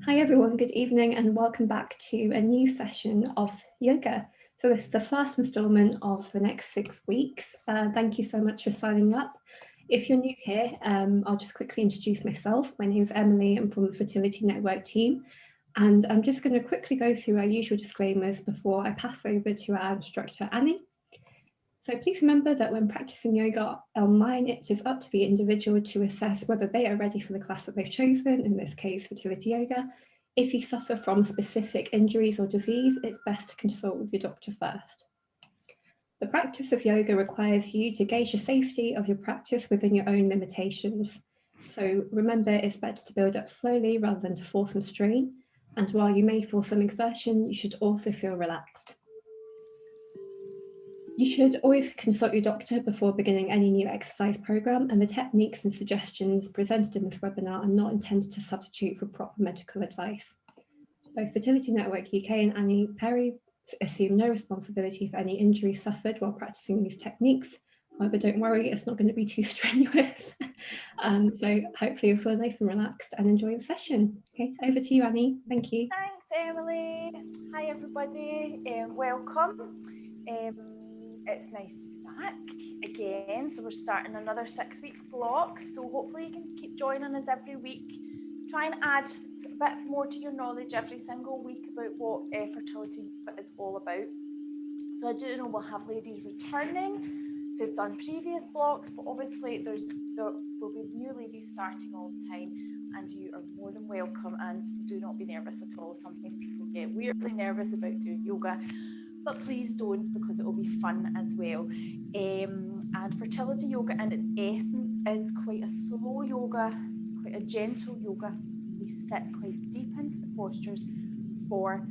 Hi everyone, good evening and welcome back to a new session of yoga. So this is the first instalment of the next 6 weeks. Thank you so much for signing up. If you're new here, I'll just quickly introduce myself. My name is Emily, I'm from the Fertility Network team, and I'm just going to quickly go through our usual disclaimers before I pass over to our instructor, Annie. So please remember that when practicing yoga online, it is up to the individual to assess whether they are ready for the class that they've chosen, in this case, fertility yoga. If you suffer from specific injuries or disease, it's best to consult with your doctor first. The practice of yoga requires you to gauge the safety of your practice within your own limitations. So remember, it's better to build up slowly rather than to force and strain. And while you may feel some exertion, you should also feel relaxed. You should always consult your doctor before beginning any new exercise program, and the techniques and suggestions presented in this webinar are not intended to substitute for proper medical advice. Both Fertility Network UK and Annie Perry assume no responsibility for any injuries suffered while practicing these techniques. However, don't worry, it's not going to be too strenuous. So hopefully you'll feel nice and relaxed and enjoy the session. Okay, over to you, Annie. Thank you. Thanks, Emily. Hi, everybody. Welcome. It's nice to be back again. So we're starting another 6-week block. So hopefully you can keep joining us every week. Try and add a bit more to your knowledge every single week about what fertility is all about. So I do know we'll have ladies returning who've done previous blocks, but obviously there will be new ladies starting all the time, and you are more than welcome, and do not be nervous at all. Sometimes people get weirdly nervous about doing yoga, but please don't, because it will be fun as well. And fertility yoga in its essence is quite a slow yoga, quite a gentle yoga. We sit quite deep into the postures for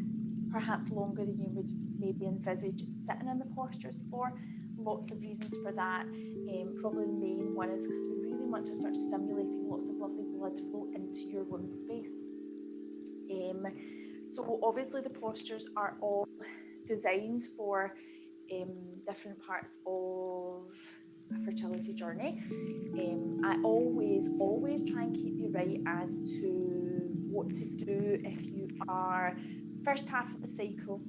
perhaps longer than you would maybe envisage sitting in the postures for. Lots of reasons for that. Probably the main one is because we really want to start stimulating lots of lovely blood flow into your womb space. So obviously the postures are all designed for different parts of a fertility journey. I always try and keep you right as to what to do if you are first half of the cycle,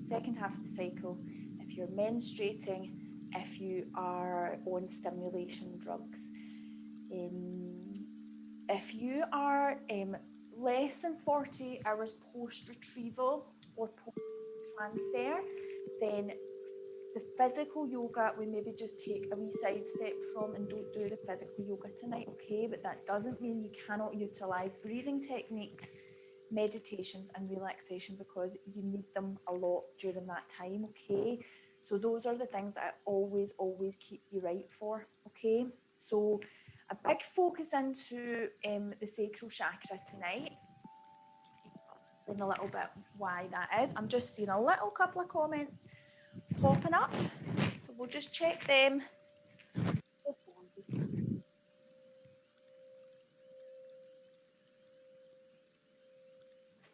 second half of the cycle, if you're menstruating, if you are on stimulation drugs. If you are less than 40 hours post-retrieval or post-transfer, then the physical yoga we maybe just take a wee sidestep from and don't do the physical yoga tonight, okay? But that doesn't mean you cannot utilize breathing techniques, meditations and relaxation, because you need them a lot during that time, okay? So those are the things that I always keep you right for, okay? So a big focus into the sacral chakra tonight. In a little bit why that is. I'm just seeing a little couple of comments popping up, so we'll just check them.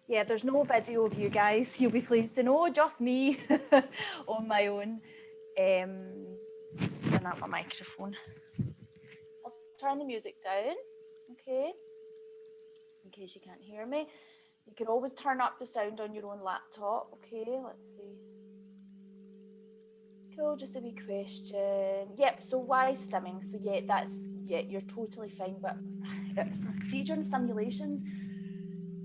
Yeah, there's no video of you guys, you'll be pleased to know, just me on my own. Turn up my microphone. I'll turn the music down, okay, in case you can't hear me. You can always turn up the sound on your own laptop, okay? Let's see. Cool, just a wee question. Yep, so why stimming? So yeah, you're totally fine, but for procedure and stimulations,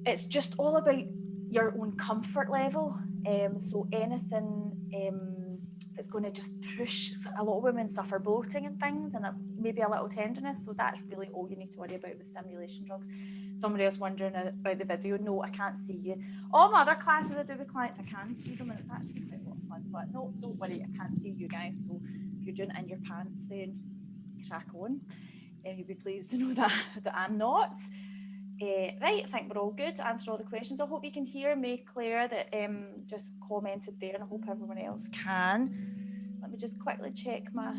it's just all about your own comfort level. So anything that's going to just push, a lot of women suffer bloating and things, and maybe a little tenderness, so that's really all you need to worry about with stimulation drugs. Somebody else wondering about the video. No, I can't see you. All my other classes I do with clients, I can see them, and it's actually quite a lot of fun, but no, don't worry, I can't see you guys, so if you're doing it in your pants, then crack on, and you'll be pleased to know that I'm not. Right, I think we're all good to answer all the questions. I hope you can hear me, Claire, that just commented there, and I hope everyone else can. Let me just quickly check my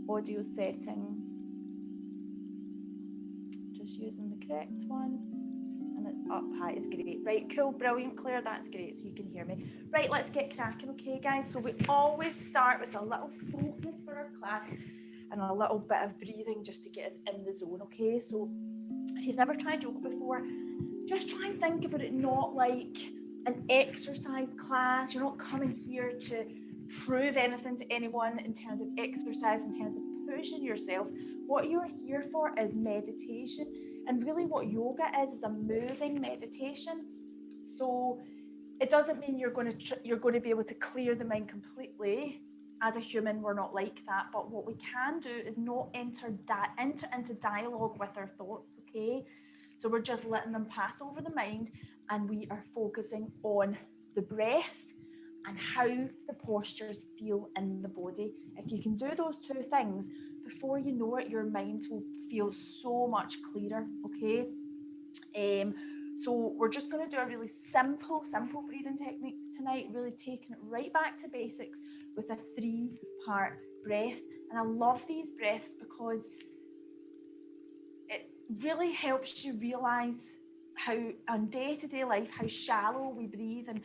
audio settings. Just using the correct one, and it's up high, it's great. Right, cool, brilliant, Claire, that's great, so you can hear me. Right, let's get cracking, okay, guys? So we always start with a little focus for our class and a little bit of breathing just to get us in the zone, okay? So if you've never tried yoga before, just try and think about it not like an exercise class. You're not coming here to prove anything to anyone in terms of exercise, in terms of pushing yourself. What you're here for is meditation, and really what yoga is a moving meditation. So it doesn't mean you're going to be able to clear the mind completely. As a human, we're not like that. But what we can do is not enter into dialogue with our thoughts, okay? So we're just letting them pass over the mind, and we are focusing on the breath and how the postures feel in the body. If you can do those two things, before you know it, your mind will feel so much clearer, okay? So we're just going to do a really simple breathing techniques tonight, really taking it right back to basics with a 3-part breath. And I love these breaths because it really helps you realise how, on day-to-day life, how shallow we breathe and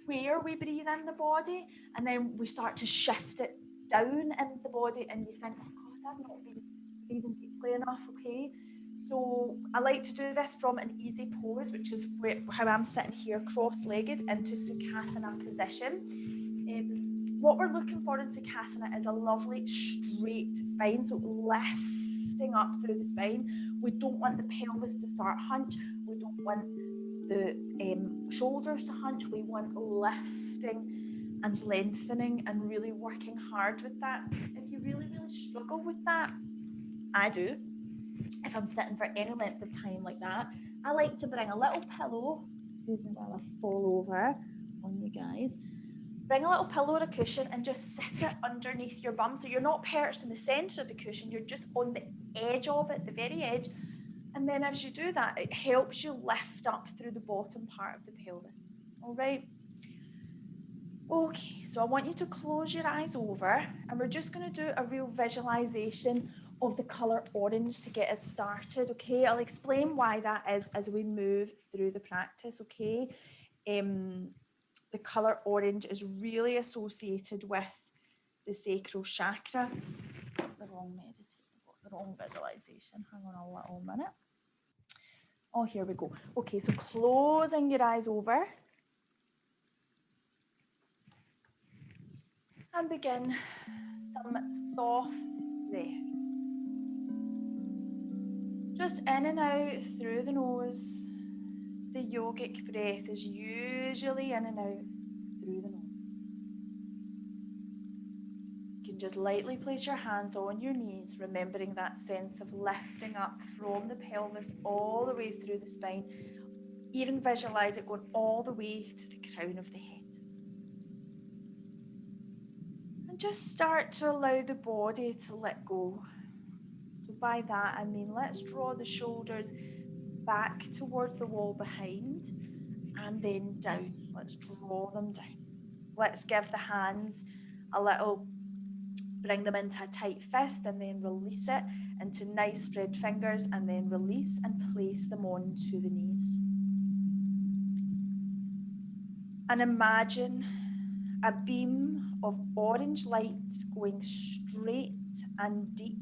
where we breathe in the body. And then we start to shift it down in the body, and you think, oh God, I've not been breathing deeply enough, okay? So I like to do this from an easy pose, which is how I'm sitting here cross-legged into Sukhasana position. What we're looking for in Sukhasana is a lovely straight spine, so lifting up through the spine. We don't want the pelvis to start hunch. We don't want the shoulders to hunch. We want lifting and lengthening and really working hard with that. If you really struggle with that, I do. If I'm sitting for any length of time like that, I like to bring a little pillow, excuse me while I fall over on you guys, bring a little pillow or a cushion and just sit it underneath your bum. So you're not perched in the centre of the cushion, you're just on the edge of it, the very edge. And then as you do that, it helps you lift up through the bottom part of the pelvis. All right? Okay, so I want you to close your eyes over, and we're just going to do a real visualization of the colour orange to get us started, okay? I'll explain why that is as we move through the practice, okay? The colour orange is really associated with the sacral chakra. The wrong visualization. Hang on a little minute. Oh, here we go. Okay, so closing your eyes over. And begin some soft breath. Just in and out through the nose. The yogic breath is usually in and out through the nose. You can just lightly place your hands on your knees, remembering that sense of lifting up from the pelvis all the way through the spine. Even visualize it going all the way to the crown of the head. And just start to allow the body to let go. So by that, I mean, let's draw the shoulders back towards the wall behind and then down. Let's draw them down. Let's give the hands a little, bring them into a tight fist and then release it into nice spread fingers and then release and place them onto the knees. And imagine a beam of orange light going straight and deep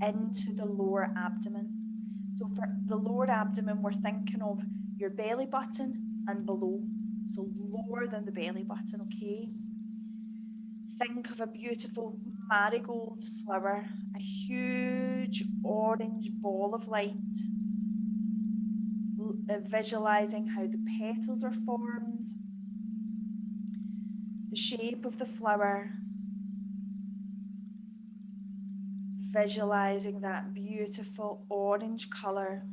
into the lower abdomen. So for the lower abdomen, we're thinking of your belly button and below. So lower than the belly button, okay? Think of a beautiful marigold flower, a huge orange ball of light. Visualizing how the petals are formed, the shape of the flower, visualizing that beautiful orange colour,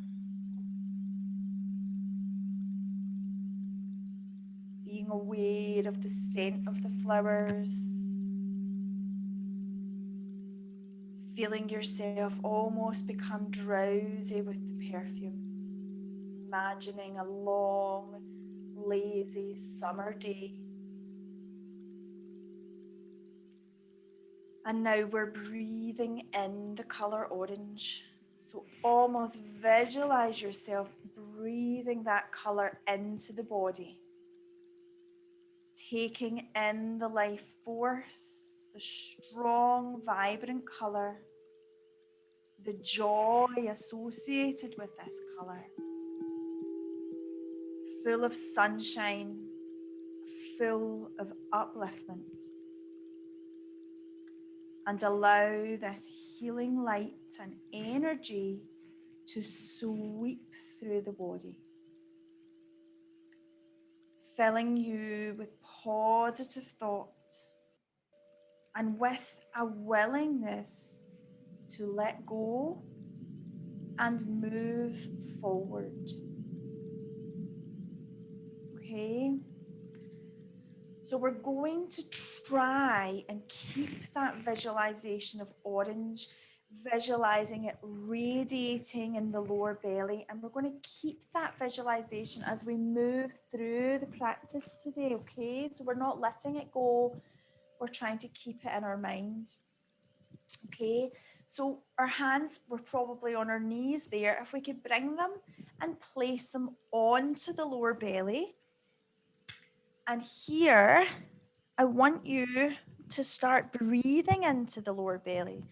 being aware of the scent of the flowers, feeling yourself almost become drowsy with the perfume, imagining a long, lazy summer day. And now we're breathing in the colour orange. So almost visualize yourself breathing that colour into the body. Taking in the life force, the strong, vibrant colour, the joy associated with this colour. full of sunshine, full of upliftment. And allow this healing light and energy to sweep through the body, filling you with positive thoughts and with a willingness to let go and move forward. Okay? So we're going to try and keep that visualization of orange, visualizing it radiating in the lower belly. And we're going to keep that visualization as we move through the practice today, okay? So we're not letting it go. We're trying to keep it in our mind. Okay, so our hands were probably on our knees there. If we could bring them and place them onto the lower belly. And here, I want you to start breathing into the lower belly.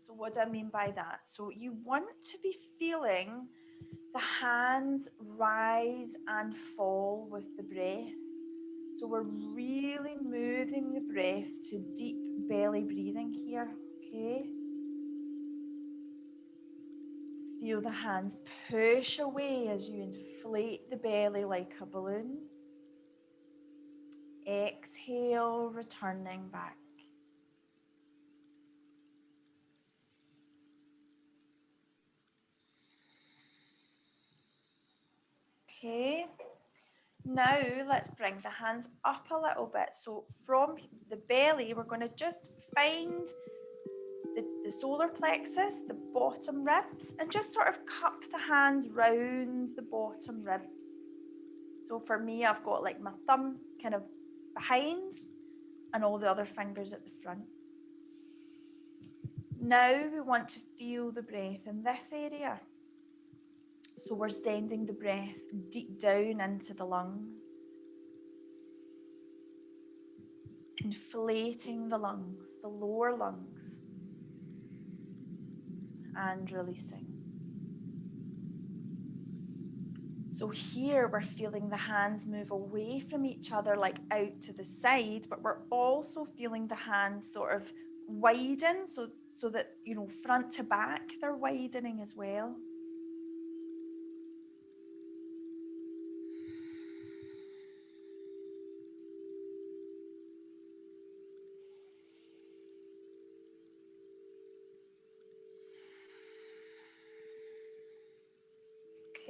So what do I mean by that? So you want to be feeling the hands rise and fall with the breath. So we're really moving the breath to deep belly breathing here, okay? Feel the hands push away as you inflate the belly like a balloon. Exhale, returning back. Okay, now let's bring the hands up a little bit. So from the belly, we're going to just find the solar plexus, the bottom ribs, and just sort of cup the hands round the bottom ribs. So for me, I've got like my thumb kind of behind and all the other fingers at the front. Now we want to feel the breath in this area. So we're sending the breath deep down into the lungs. Inflating the lungs, the lower lungs. And releasing. So here we're feeling the hands move away from each other, like out to the side, but we're also feeling the hands sort of widen so that, you know, front to back, they're widening as well.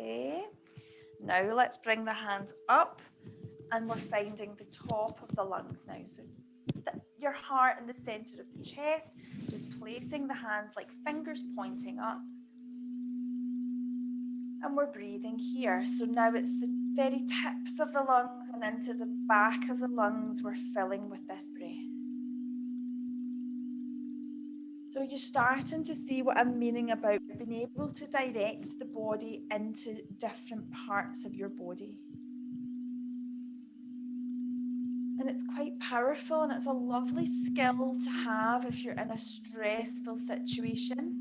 Okay, now let's bring the hands up and we're finding the top of the lungs now. So your heart in the center of the chest, just placing the hands like fingers pointing up. And we're breathing here. So now it's the very tips of the lungs and into the back of the lungs we're filling with this breath. So you're starting to see what I'm meaning about being able to direct the body into different parts of your body. And it's quite powerful and it's a lovely skill to have if you're in a stressful situation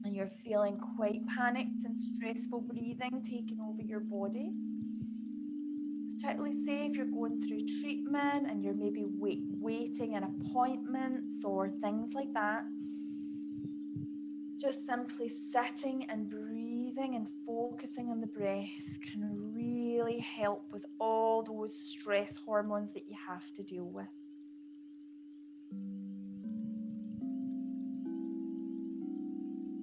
and you're feeling quite panicked and stressful breathing taking over your body. Particularly say if you're going through treatment and you're maybe waiting in appointments or things like that. Just simply sitting and breathing and focusing on the breath can really help with all those stress hormones that you have to deal with.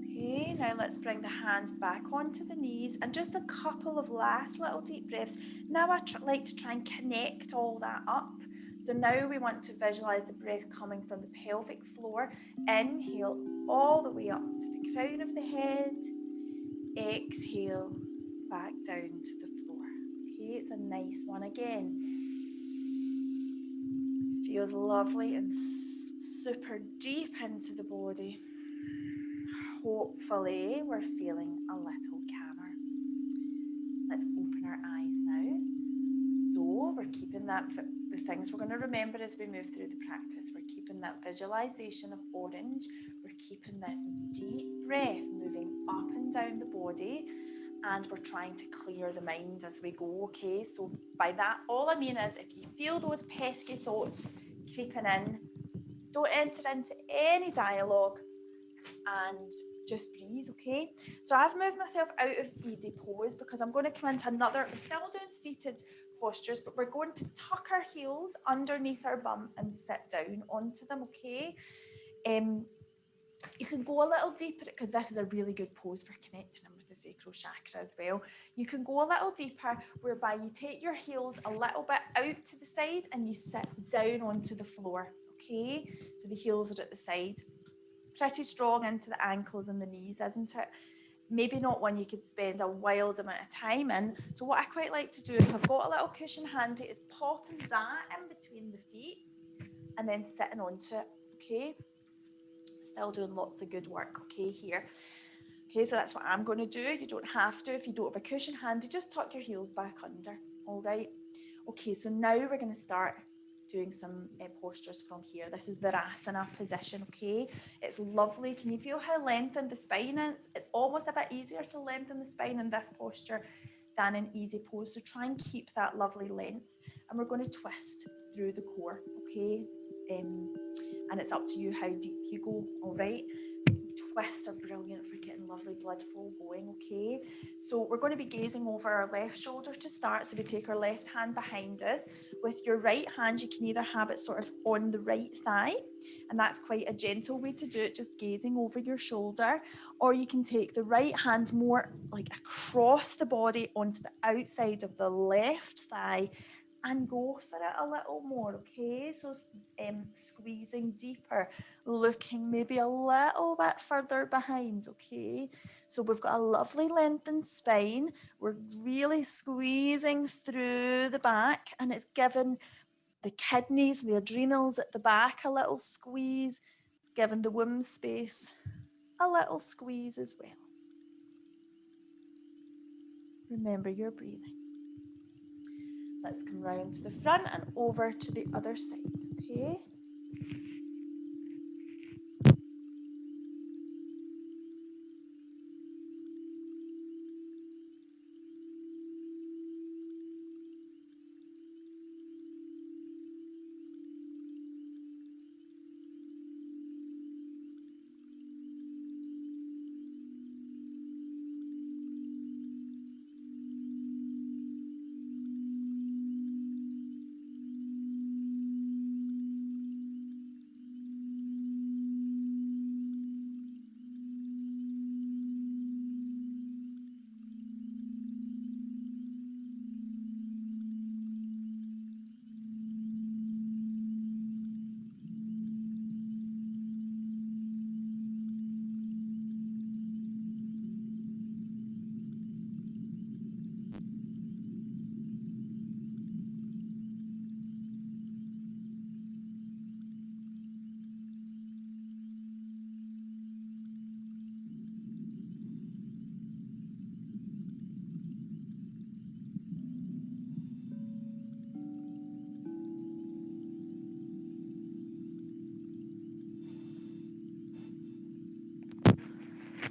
Okay, now let's bring the hands back onto the knees and just a couple of last little deep breaths. Now I like to try and connect all that up. So now we want to visualize the breath coming from the pelvic floor. Inhale all the way up to the crown of the head. Exhale back down to the floor. Okay, it's a nice one again. Feels lovely and super deep into the body. Hopefully we're feeling a little calmer. Let's open our eyes now. So we're keeping that, the things we're going to remember as we move through the practice. We're keeping that visualization of orange. We're keeping this deep breath moving up and down the body. and we're trying to clear the mind as we go, okay? So by that, all I mean is if you feel those pesky thoughts creeping in, don't enter into any dialogue and just breathe, okay? So I've moved myself out of easy pose because I'm going to come into another, we're still doing seated postures, but we're going to tuck our heels underneath our bum and sit down onto them, okay? You can go a little deeper because this is a really good pose for connecting them with the sacral chakra as well. You can go a little deeper whereby you take your heels a little bit out to the side and you sit down onto the floor, okay? So the heels are at the side. Pretty strong into the ankles and the knees, isn't it? Maybe not one you could spend a wild amount of time in. So what I quite like to do, if I've got a little cushion handy, is popping that in between the feet and then sitting onto it, okay? Still doing lots of good work, okay, here. Okay, so that's what I'm going to do. You don't have to. If you don't have a cushion handy, just tuck your heels back under, all right? Okay, so now we're going to start doing some postures from here. This is Virasana position, okay? It's lovely. Can you feel how lengthened the spine is? It's almost a bit easier to lengthen the spine in this posture than in easy pose. So try and keep that lovely length. And we're going to twist through the core, okay? And it's up to you how deep you go, all right? Twists are brilliant for getting lovely blood flow going, okay? So we're going to be gazing over our left shoulder to start. So we take our left hand behind us. With your right hand, you can either have it sort of on the right thigh, and that's quite a gentle way to do it, just gazing over your shoulder. Or you can take the right hand more like across the body onto the outside of the left thigh and go for it a little more, okay? So squeezing deeper, looking maybe a little bit further behind, okay? So we've got a lovely lengthened spine. We're really squeezing through the back, and it's given the kidneys, the adrenals at the back a little squeeze, given the womb space a little squeeze as well. Remember your breathing. Let's come round to the front and over to the other side, okay?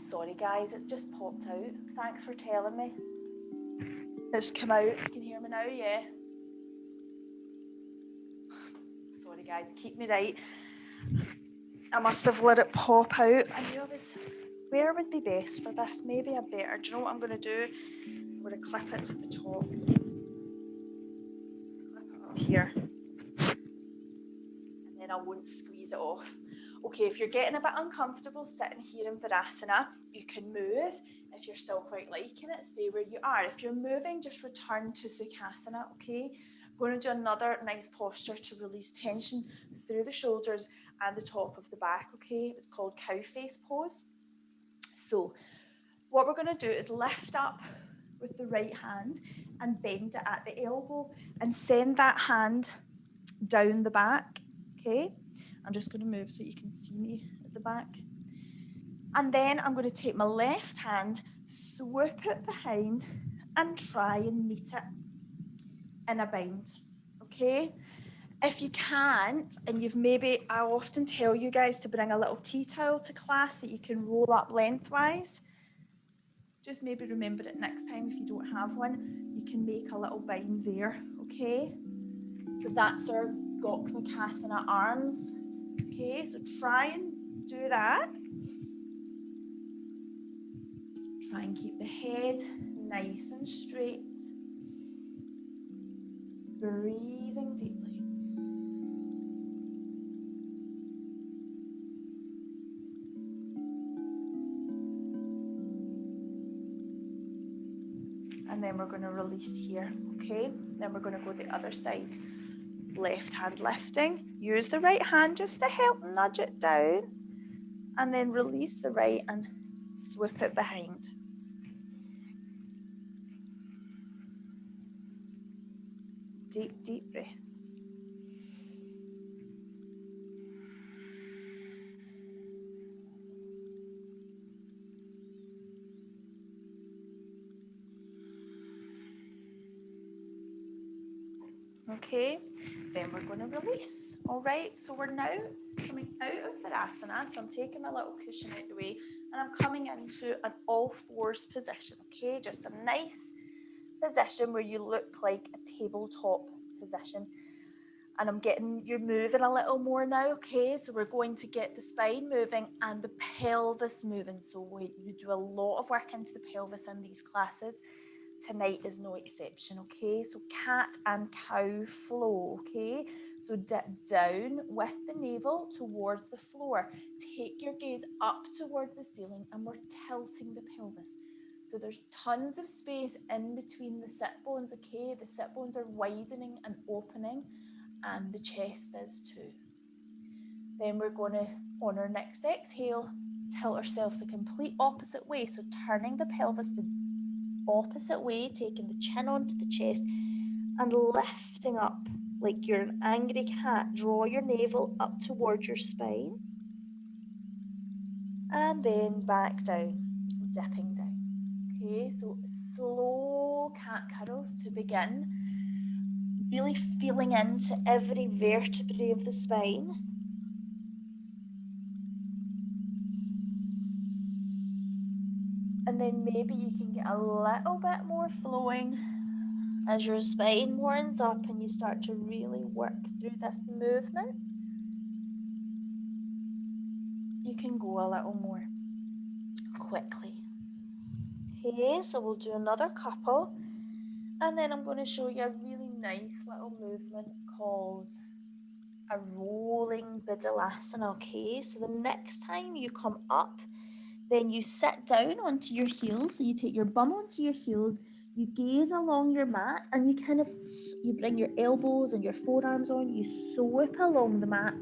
Sorry guys, it's just popped out. Thanks for telling me. It's come out. You can hear me now, yeah? Sorry guys, keep me right. I must have let it pop out. I knew I was... Where would be best for this? Maybe a better... Do you know what I'm going to do? I'm going to clip it to the top. Clip it up here. And then I won't squeeze it off. Okay, if you're getting a bit uncomfortable sitting here in Virasana, you can move. If you're still quite liking it, stay where you are. If you're moving, just return to Sukhasana, okay? We're going to do another nice posture to release tension through the shoulders and the top of the back, okay? It's called cow face pose. So what we're going to do is lift up with the right hand and bend it at the elbow and send that hand down the back, okay? I'm just going to move so you can see me at the back. And then I'm going to take my left hand, swoop it behind and try and meet it in a bind, okay? If you can't, and you've maybe, I often tell you guys to bring a little tea towel to class that you can roll up lengthwise. Just maybe remember it next time if you don't have one, you can make a little bind there, okay? So that's our Gokmakasana arms, okay? So try and do that. Try and keep the head nice and straight. Breathing deeply. And then we're going to release here, okay? Then we're going to go the other side. Left hand lifting. Use the right hand just to help nudge it down. And then release the right and swoop it behind. Deep, deep breaths. Okay, then we're going to release. All right, so we're now coming out of Virasana. So I'm taking my little cushion out the way and I'm coming into an all fours position. Okay, just a nice position where you look like a tabletop position. And you're moving a little more now, okay? So we're going to get the spine moving and the pelvis moving. So we do a lot of work into the pelvis in these classes. Tonight is no exception, okay? So cat and cow flow, okay? So dip down with the navel towards the floor. Take your gaze up towards the ceiling and we're tilting the pelvis. So there's tons of space in between the sit bones, okay? The sit bones are widening and opening and the chest is too. Then we're going to, on our next exhale, tilt ourselves the complete opposite way. So turning the pelvis the opposite way, taking the chin onto the chest and lifting up like you're an angry cat. Draw your navel up towards your spine and then back down, dipping down. Okay, so slow cat cuddles to begin. Really feeling into every vertebrae of the spine. And then maybe you can get a little bit more flowing as your spine warms up and you start to really work through this movement. You can go a little more quickly. Okay, so we'll do another couple. And then I'm going to show you a really nice little movement called a rolling Bidalasana. Okay, so the next time you come up, then you sit down onto your heels. So you take your bum onto your heels, you gaze along your mat and you bring your elbows and your forearms on, you swoop along the mat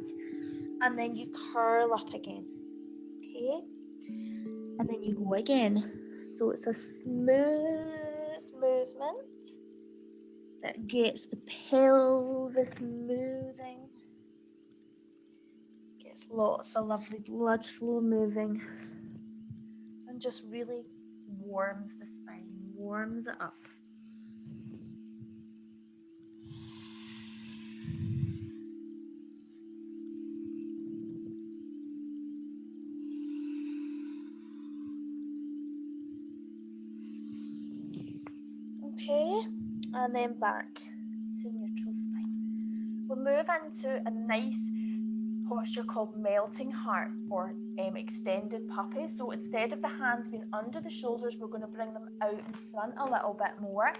and then you curl up again. Okay, and then you go again. So it's a smooth movement that gets the pelvis moving, gets lots of lovely blood flow moving, and just really warms the spine, warms it up. Okay, and then back to neutral spine. We'll move into a nice posture called melting heart or extended puppy. So instead of the hands being under the shoulders, we're going to bring them out in front a little bit more.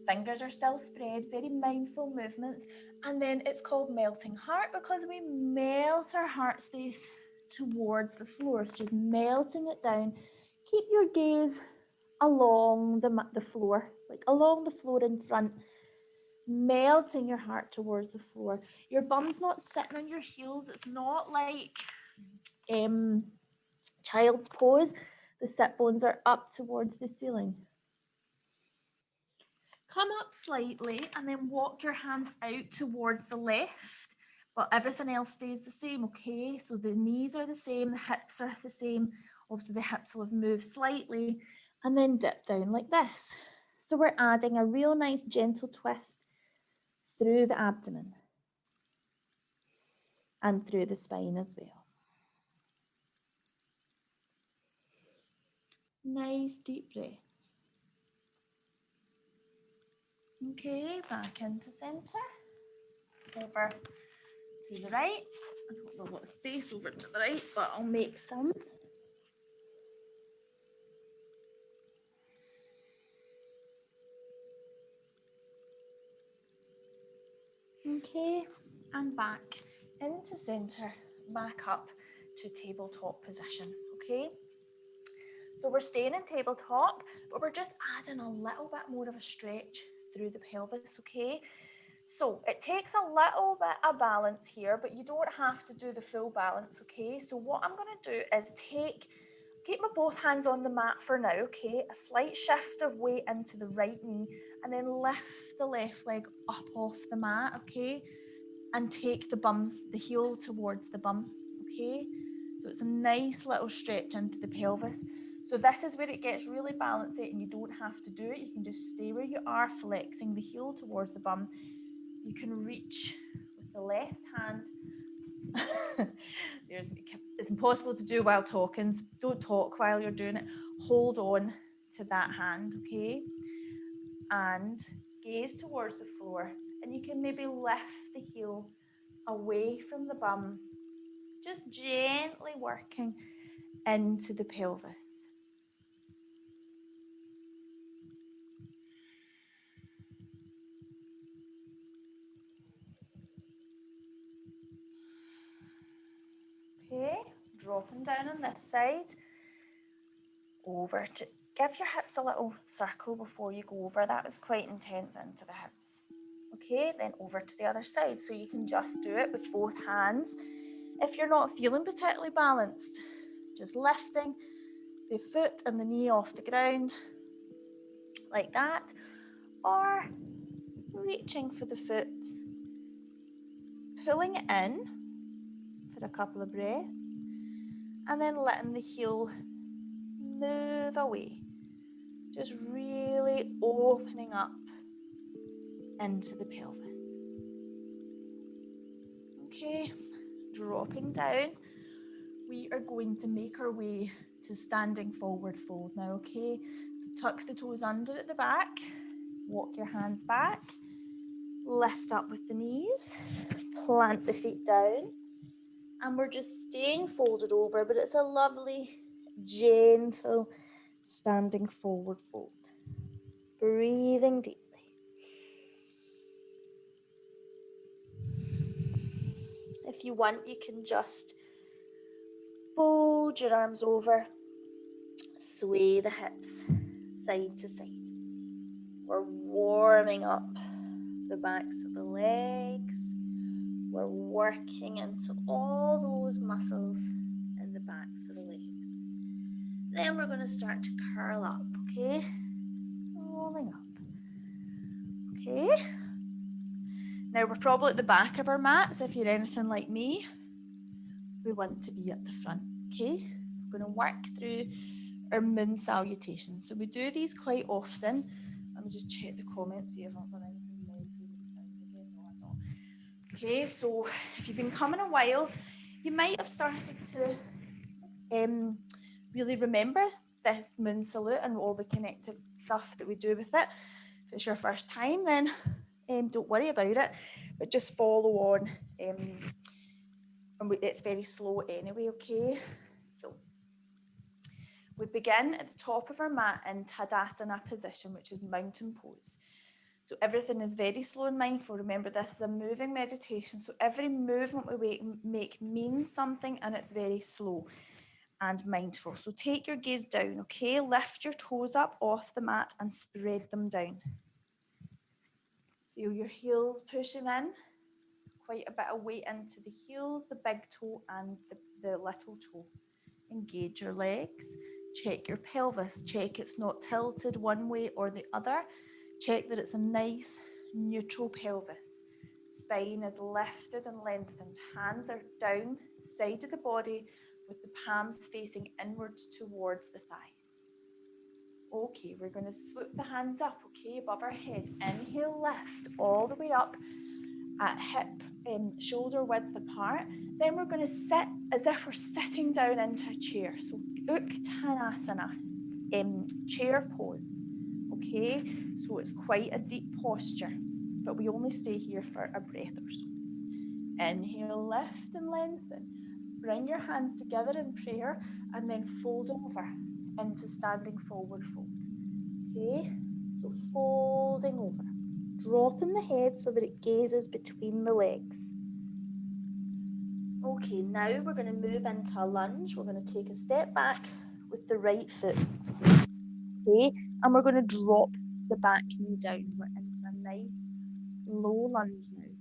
Fingers are still spread, very mindful movements. And then it's called melting heart because we melt our heart space towards the floor. So just melting it down. Keep your gaze along the floor, like along the floor in front, melting your heart towards the floor. Your bum's not sitting on your heels. It's not like child's pose. The sit bones are up towards the ceiling. Come up slightly and then walk your hands out towards the left, but everything else stays the same, okay? So the knees are the same, the hips are the same. Obviously the hips will have moved slightly and then dip down like this. So we're adding a real nice gentle twist through the abdomen and through the spine as well. Nice deep breaths. Okay, back into centre. Over to the right. I don't know a lot of space over to the right, but I'll make some. Okay, and back into centre, back up to tabletop position, okay? So we're staying in tabletop, but we're just adding a little bit more of a stretch through the pelvis, okay? So it takes a little bit of balance here, but you don't have to do the full balance, okay? So what I'm going to do is keep my both hands on the mat for now, okay? A slight shift of weight into the right knee, and then lift the left leg up off the mat, okay? And take the heel towards the bum, okay? So it's a nice little stretch into the pelvis. So this is where it gets really balanced and you don't have to do it. You can just stay where you are, flexing the heel towards the bum. You can reach with the left hand. It's impossible to do while talking, so don't talk while you're doing it. Hold on to that hand, okay? And gaze towards the floor. And you can maybe lift the heel away from the bum, just gently working into the pelvis. Okay, dropping down on this side. Over to, give your hips a little circle before you go over. That was quite intense into the hips. Okay, then over to the other side. So you can just do it with both hands. If you're not feeling particularly balanced, just lifting the foot and the knee off the ground like that, or reaching for the foot, pulling it in for a couple of breaths, and then letting the heel move away. Just really opening up into the pelvis. Okay, dropping down. We are going to make our way to standing forward fold now, okay? So tuck the toes under at the back, walk your hands back, lift up with the knees, plant the feet down, and we're just staying folded over, but it's a lovely, gentle standing forward fold. Breathing deeply. If you want, you can just fold your arms over, sway the hips side to side. We're warming up the backs of the legs. We're working into all those muscles in the backs of the legs. Then we're going to start to curl up, okay? Rolling up. Okay. Now we're probably at the back of our mats. If you're anything like me, we want to be at the front, okay? We're going to work through our moon salutations. So we do these quite often. Let me just check the comments, see if I've done anything mental with the sound again. No, I don't. Okay, so if you've been coming a while, you might have started to really remember this moon salute and all the connective stuff that we do with it. If it's your first time, then don't worry about it, but just follow on. And it's very slow anyway, okay? So we begin at the top of our mat in Tadasana position, which is mountain pose. So everything is very slow and mindful. Remember, this is a moving meditation, so every movement we make means something, and it's very slow and mindful. So take your gaze down, okay? Lift your toes up off the mat and spread them down. Feel your heels pushing in, quite a bit of weight into the heels, the big toe and the little toe. Engage your legs, check your pelvis, check it's not tilted one way or the other. Check that it's a nice neutral pelvis. Spine is lifted and lengthened. Hands are down the side of the body with the palms facing inwards towards the thighs. Okay, we're going to swoop the hands up, okay, above our head. Inhale, lift all the way up at hip and shoulder width apart. Then we're going to sit as if we're sitting down into a chair. So Uttanasana. chair pose. Okay, so it's quite a deep posture, but we only stay here for a breath or so. Inhale, lift and lengthen. Bring your hands together in prayer and then fold over into standing forward fold. Okay, so folding over, dropping the head so that it gazes between the legs. Okay, now we're going to move into a lunge. We're going to take a step back with the right foot. Okay, and we're going to drop the back knee down. We're into a nice low lunge now.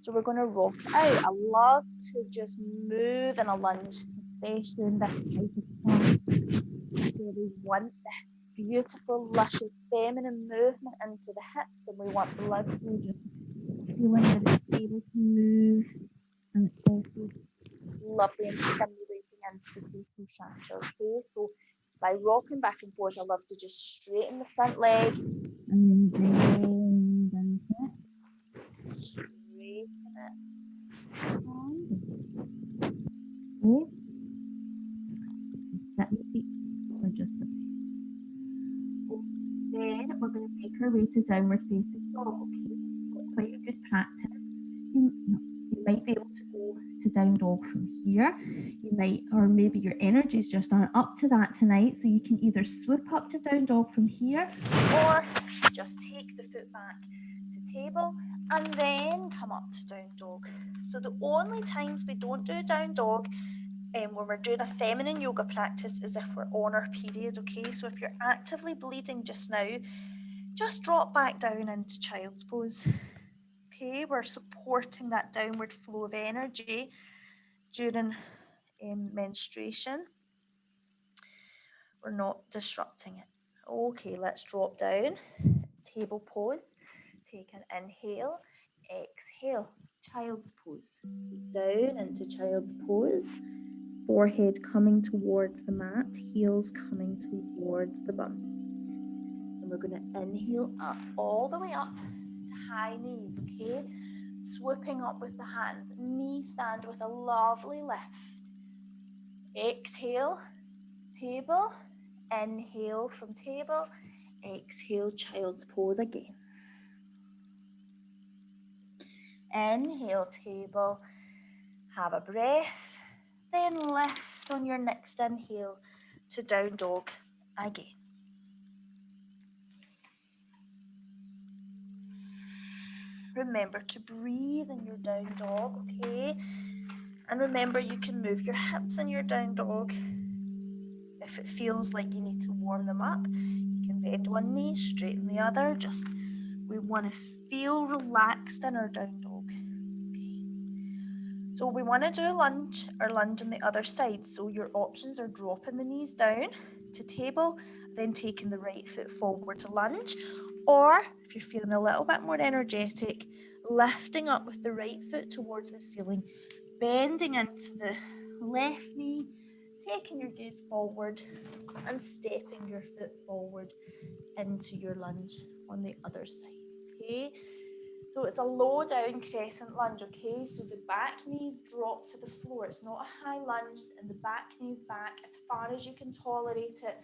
So we're going to rock out. I love to just move in a lunge, especially in this type of class, where we want this beautiful, luscious, feminine movement into the hips, and we want blood flow just feeling that it's able to move, and it's also lovely and stimulating into the sacral chakra. Okay, so by rocking back and forth, I love to just straighten the front leg and then bend into it, straighten it. Okay. Set your feet for just a bit. Then we're going to make our way to downward facing dog. Okay, so quite a good practice. You might be able to go to down dog from here. You might, or maybe your energies just aren't up to that tonight, so you can either swoop up to down dog from here, or just take the foot back to table and then come up to down dog. So the only times we don't do down dog when we're doing a feminine yoga practice is if we're on our period. Okay, so if you're actively bleeding just now, just drop back down into child's pose. Okay, we're supporting that downward flow of energy during menstruation. We're not disrupting it. Okay, let's drop down. Table pose. Take an inhale, exhale, child's pose. Down into child's pose. Forehead coming towards the mat, heels coming towards the bum. And we're going to inhale up, all the way up to high knees, okay? Swooping up with the hands, knee stand with a lovely lift. Exhale, table, inhale from table, exhale, child's pose again. Inhale, table, have a breath, then lift on your next inhale to down dog again. Remember to breathe in your down dog, okay? And remember, you can move your hips in your down dog. If it feels like you need to warm them up, you can bend one knee, straighten the other. Just, we want to feel relaxed in our down dog. Okay. So we want to do a lunge on the other side. So your options are dropping the knees down to table, then taking the right foot forward to lunge. Or if you're feeling a little bit more energetic, lifting up with the right foot towards the ceiling, bending into the left knee, taking your gaze forward and stepping your foot forward into your lunge on the other side, okay? So it's a low down crescent lunge, okay? So the back knees drop to the floor. It's not a high lunge, and the back knees back as far as you can tolerate it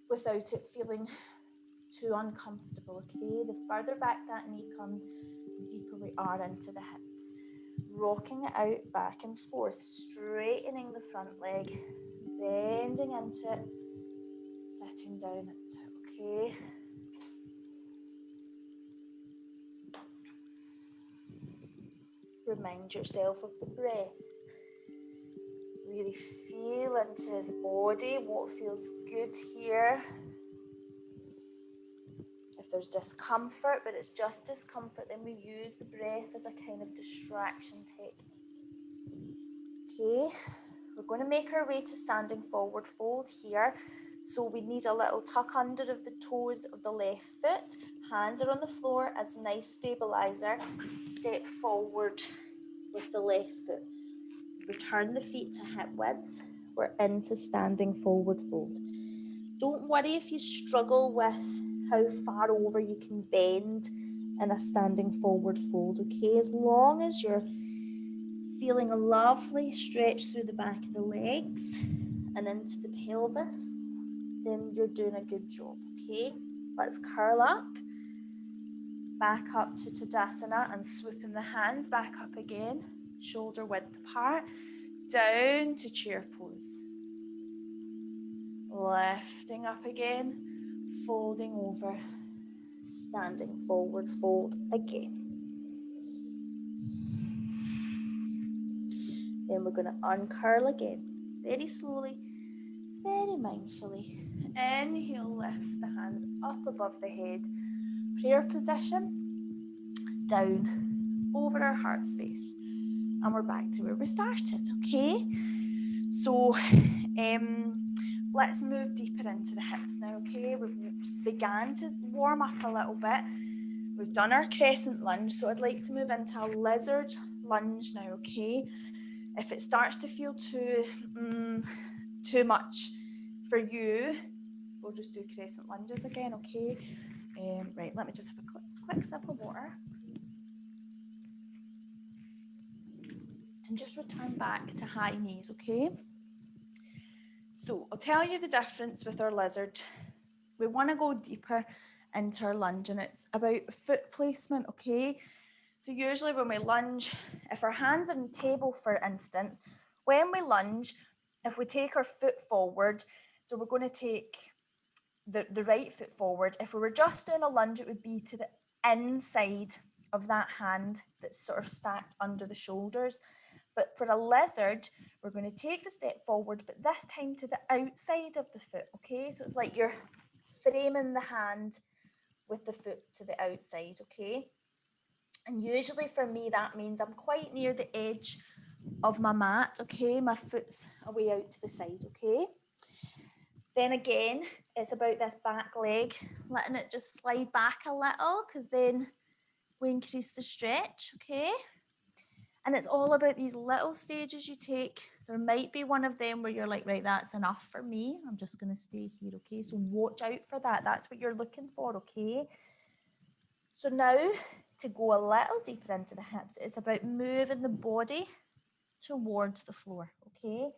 without it feeling too uncomfortable, okay? The further back that knee comes, the deeper we are into the hips. Rocking it out back and forth, straightening the front leg, bending into it, sitting down into it, okay? Remind yourself of the breath. Really feel into the body, what feels good here. If there's discomfort, but it's just discomfort, then we use the breath as a kind of distraction technique. Okay, we're going to make our way to standing forward fold here. So we need a little tuck under of the toes of the left foot. Hands are on the floor as a nice stabilizer. Step forward with the left foot. Return the feet to hip width. We're into standing forward fold. Don't worry if you struggle with how far over you can bend in a standing forward fold, okay? As long as you're feeling a lovely stretch through the back of the legs and into the pelvis, then you're doing a good job, okay? Let's curl up, back up to Tadasana and swooping the hands back up again, shoulder width apart, down to chair pose. Lifting up again, folding over, standing forward, fold again. Then we're going to uncurl again, very slowly, very mindfully. Inhale, lift the hands up above the head. Prayer position, down over our heart space. And we're back to where we started, okay? So let's move deeper into the hips now, okay? We've began to warm up a little bit. We've done our crescent lunge, so I'd like to move into a lizard lunge now, okay? If it starts to feel too much for you, we'll just do crescent lunges again, okay? Right, let me just have a quick sip of water. And just return back to high knees, okay? So I'll tell you the difference with our lizard. We want to go deeper into our lunge, and it's about foot placement, okay? So usually when we lunge, if our hands are on the table, for instance, when we lunge, if we take our foot forward, so we're going to take the right foot forward. If we were just doing a lunge, it would be to the inside of that hand that's sort of stacked under the shoulders. But for a lizard, we're going to take the step forward, but this time to the outside of the foot, okay? So it's like you're framing the hand with the foot to the outside, okay? And usually for me, that means I'm quite near the edge of my mat, okay? My foot's away out to the side, okay? Then again, it's about this back leg, letting it just slide back a little, because then we increase the stretch, okay? And it's all about these little stages you take. There might be one of them where you're like, right, that's enough for me. I'm just going to stay here, okay? So watch out for that. That's what you're looking for, okay? So now, to go a little deeper into the hips, it's about moving the body towards the floor, okay?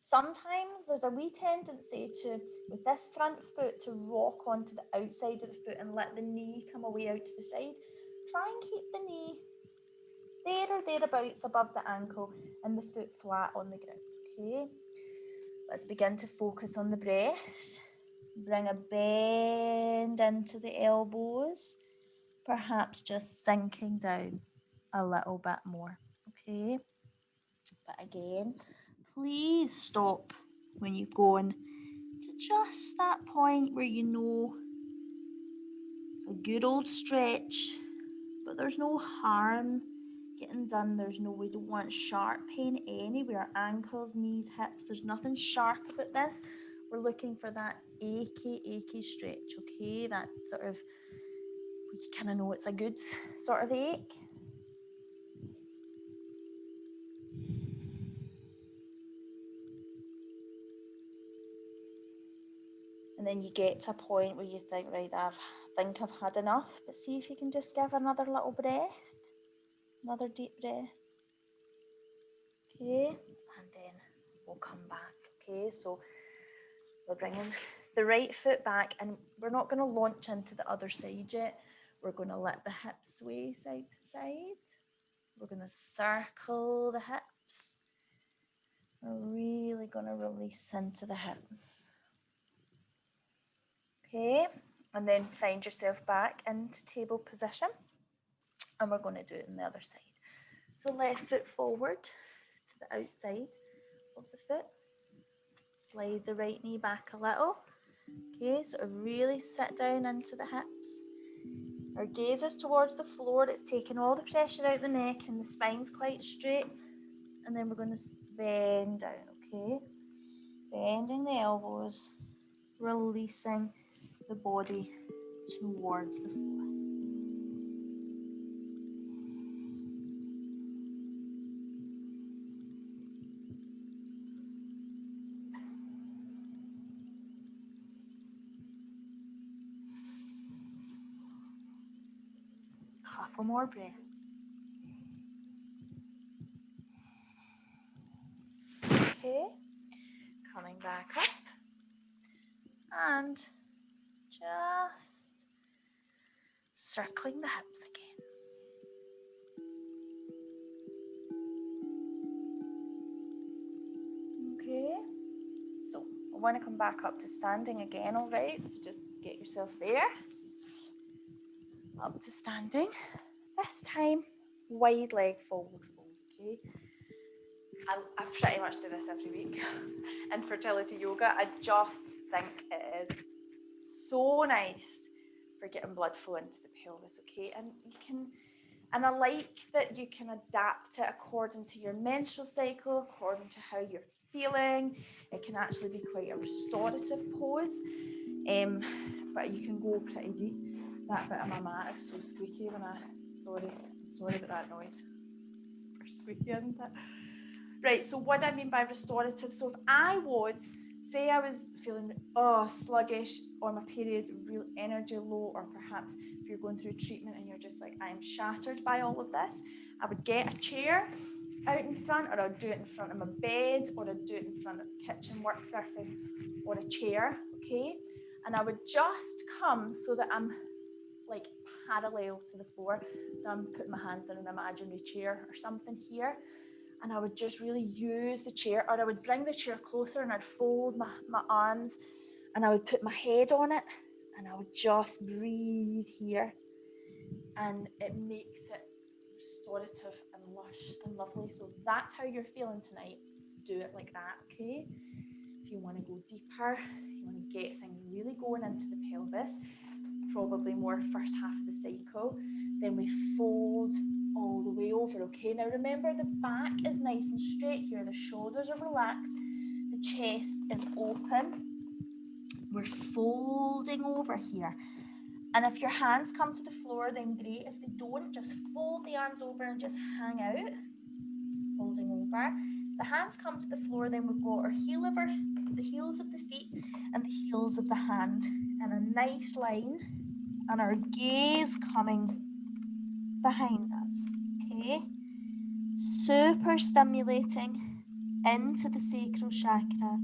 Sometimes there's a wee tendency to, with this front foot, to rock onto the outside of the foot and let the knee come away out to the side. Try and keep the knee there or thereabouts above the ankle and the foot flat on the ground, okay? Let's begin to focus on the breath. Bring a bend into the elbows, perhaps just sinking down a little bit more, okay? But again, please stop when you've gone to just that point where you know it's a good old stretch, but there's no harm getting done. We don't want sharp pain anywhere, ankles, knees, hips. There's nothing sharp about this. We're looking for that achy stretch, okay? That sort of, you kind of know it's a good sort of ache. And then you get to a point where you think, right, I think I've had enough. But see if you can just give another little breath. Another deep breath. Okay, and then we'll come back. Okay, so we're bringing the right foot back, and we're not going to launch into the other side yet. We're going to let the hips sway side to side. We're going to circle the hips. We're really going to release into the hips. Okay, and then find yourself back into table position, and we're going to do it on the other side. So left foot forward to the outside of the foot. Slide the right knee back a little. Okay, so really sit down into the hips. Our gaze is towards the floor. It's taking all the pressure out the neck, and the spine's quite straight. And then we're going to bend down, okay? Bending the elbows, releasing the body towards the floor. Couple more breaths. Okay, coming back up. and just circling the hips again. Okay, so I want to come back up to standing again, all right? So just get yourself there. Up to standing. This time, wide leg forward fold, okay? I pretty much do this every week in fertility yoga. I just think it is so nice for getting blood flow into the pelvis, okay? And I like that you can adapt it according to your menstrual cycle, according to how you're feeling. It can actually be quite a restorative pose, but you can go pretty deep. That bit of my mat is so squeaky when sorry about that noise. It's super squeaky, isn't it? Right, so what do I mean by restorative? So if I was, say I was feeling sluggish, or my period real energy low, or perhaps if you're going through treatment and you're just like, I am shattered by all of this, I would get a chair out in front, or I'd do it in front of my bed, or I'd do it in front of the kitchen work surface, or a chair, okay? And I would just come so that I'm like parallel to the floor. So I'm putting my hand in an imaginary chair or something here. And I would just really use the chair, or I would bring the chair closer and I'd fold my arms and I would put my head on it and I would just breathe here. And it makes it restorative and lush and lovely. So if that's how you're feeling tonight, do it like that, okay? If you want to go deeper, you want to get things really going into the pelvis, probably more first half of the cycle, then we fold all the way over, okay? Now remember, the back is nice and straight here, the shoulders are relaxed, the chest is open. We're folding over here. And if your hands come to the floor, then great. If they don't, just fold the arms over and just hang out, folding over. The hands come to the floor, then we've got the heels of the feet and the heels of the hand in a nice line, and our gaze coming behind us, okay? Super stimulating into the sacral chakra.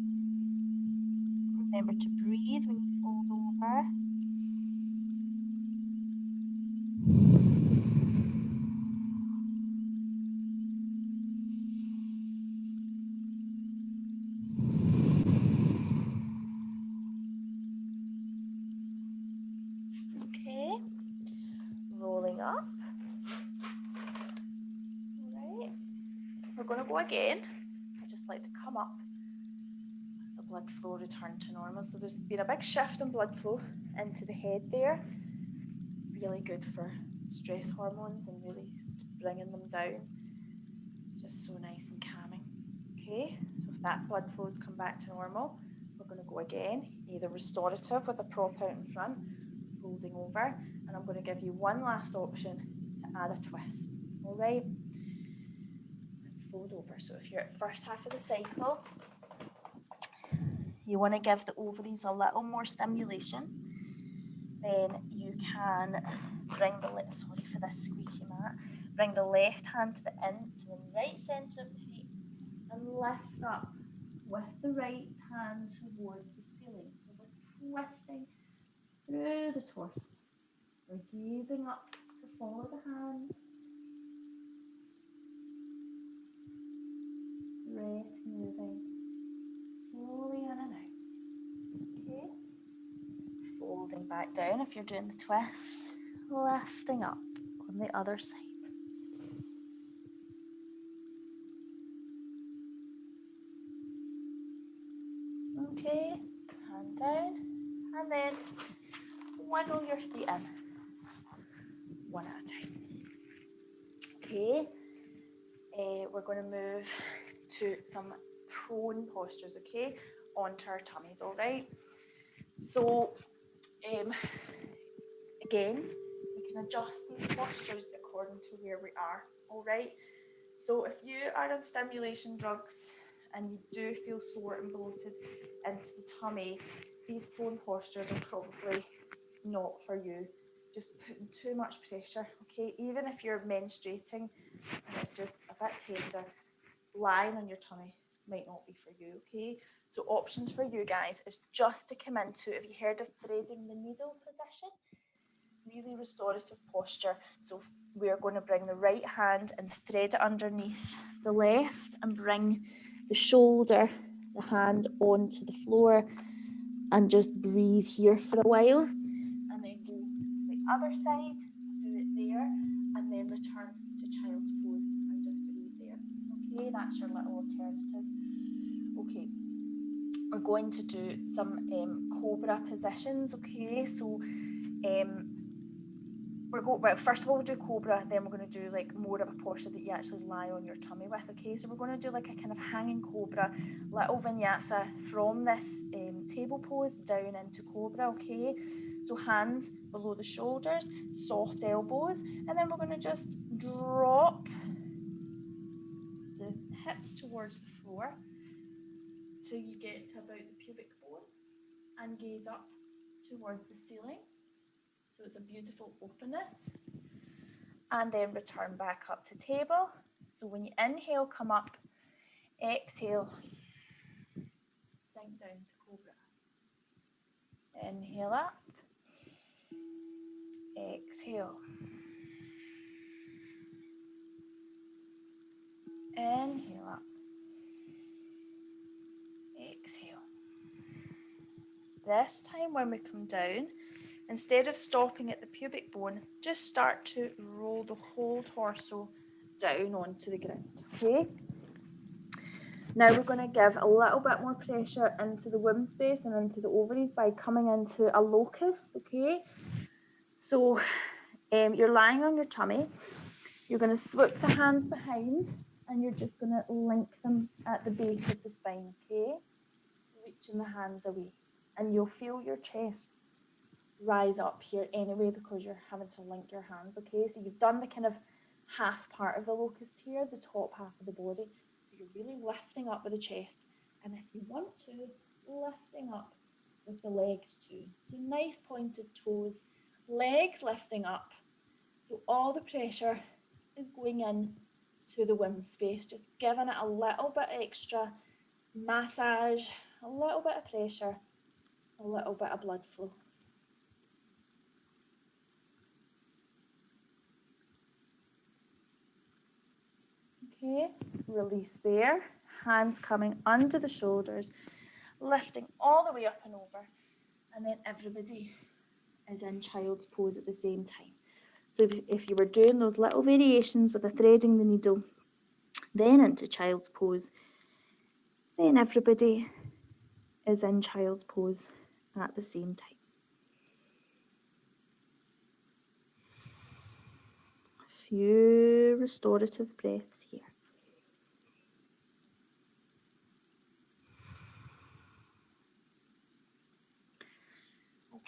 Remember to breathe when you fold over. Okay, rolling up. All right, we're going to go again. I just like to come up. The blood flow return to normal. So there's been a big shift in blood flow into the head there. Really good for stress hormones and really just bringing them down. Just so nice and calming. Okay, so if that blood flow's come back to normal, we're going to go again, either restorative with a prop out in front, folding over, and I'm going to give you one last option to add a twist. All right, let's fold over. So if you're at first half of the cycle, you want to give the ovaries a little more stimulation, then you can bring sorry for this squeaky mat, bring the left hand to the right centre of the feet and lift up with the right hand towards the ceiling. So we're twisting through the torso. We're gazing up to follow the hand. Breath moving slowly in and out. Okay. Folding back down if you're doing the twist. Lifting up on the other side. Okay, hand down, and then wiggle your feet in, one at a time. Okay, we're going to move to some prone postures, okay, onto our tummies, all right? So, again, we can adjust these postures according to where we are, all right? So if you are on stimulation drugs and you do feel sore and bloated into the tummy, these prone postures are probably not for you. Just putting too much pressure, okay? Even if you're menstruating and it's just a bit tender, lying on your tummy might not be for you, okay? So options for you guys is just to come into, have you heard of threading the needle position? Really restorative posture. So we're going to bring the right hand and thread it underneath the left and bring the shoulder, the hand onto the floor and just breathe here for a while, and then go to the other side, do it there, and then return to child's pose and just breathe there. Okay, that's your little alternative. Okay, we're going to do some cobra positions. Okay, so well, first of all, we'll do cobra, then we're going to do like more of a posture that you actually lie on your tummy with. Okay, so we're going to do like a kind of hanging cobra, little vinyasa from this table pose down into cobra. Okay, so hands below the shoulders, soft elbows, and then we're going to just drop the hips towards the floor till you get to about the pubic bone and gaze up towards the ceiling. So it's a beautiful openness. And then return back up to table. So when you inhale, come up, exhale, sink down to cobra. Inhale up, exhale. Inhale up, exhale. This time when we come down, instead of stopping at the pubic bone, just start to roll the whole torso down onto the ground, okay? Now we're going to give a little bit more pressure into the womb space and into the ovaries by coming into a locust, okay? So you're lying on your tummy, you're going to swoop the hands behind and you're just going to link them at the base of the spine, okay? Reaching the hands away, and you'll feel your chest rise up here anyway because you're having to link your hands, okay? So you've done the kind of half part of the locust here, the top half of the body. So you're really lifting up with the chest, and if you want to, lifting up with the legs too. So nice pointed toes, legs lifting up. So all the pressure is going in to the womb space, just giving it a little bit extra massage, a little bit of pressure, a little bit of blood flow. Okay, release there, hands coming under the shoulders, lifting all the way up and over, and then everybody is in child's pose at the same time. So if you were doing those little variations with the threading the needle, then into child's pose, then everybody is in child's pose at the same time. A few restorative breaths here.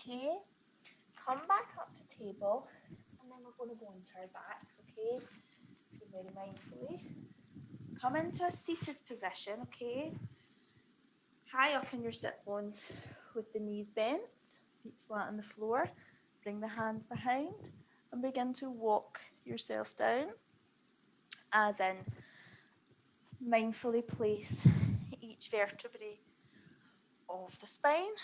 Okay, come back up to table, and then we're going to go into our backs, okay? So very mindfully. Come into a seated position, okay? High up in your sit bones with the knees bent, feet flat on the floor. Bring the hands behind and begin to walk yourself down, as in mindfully place each vertebrae of the spine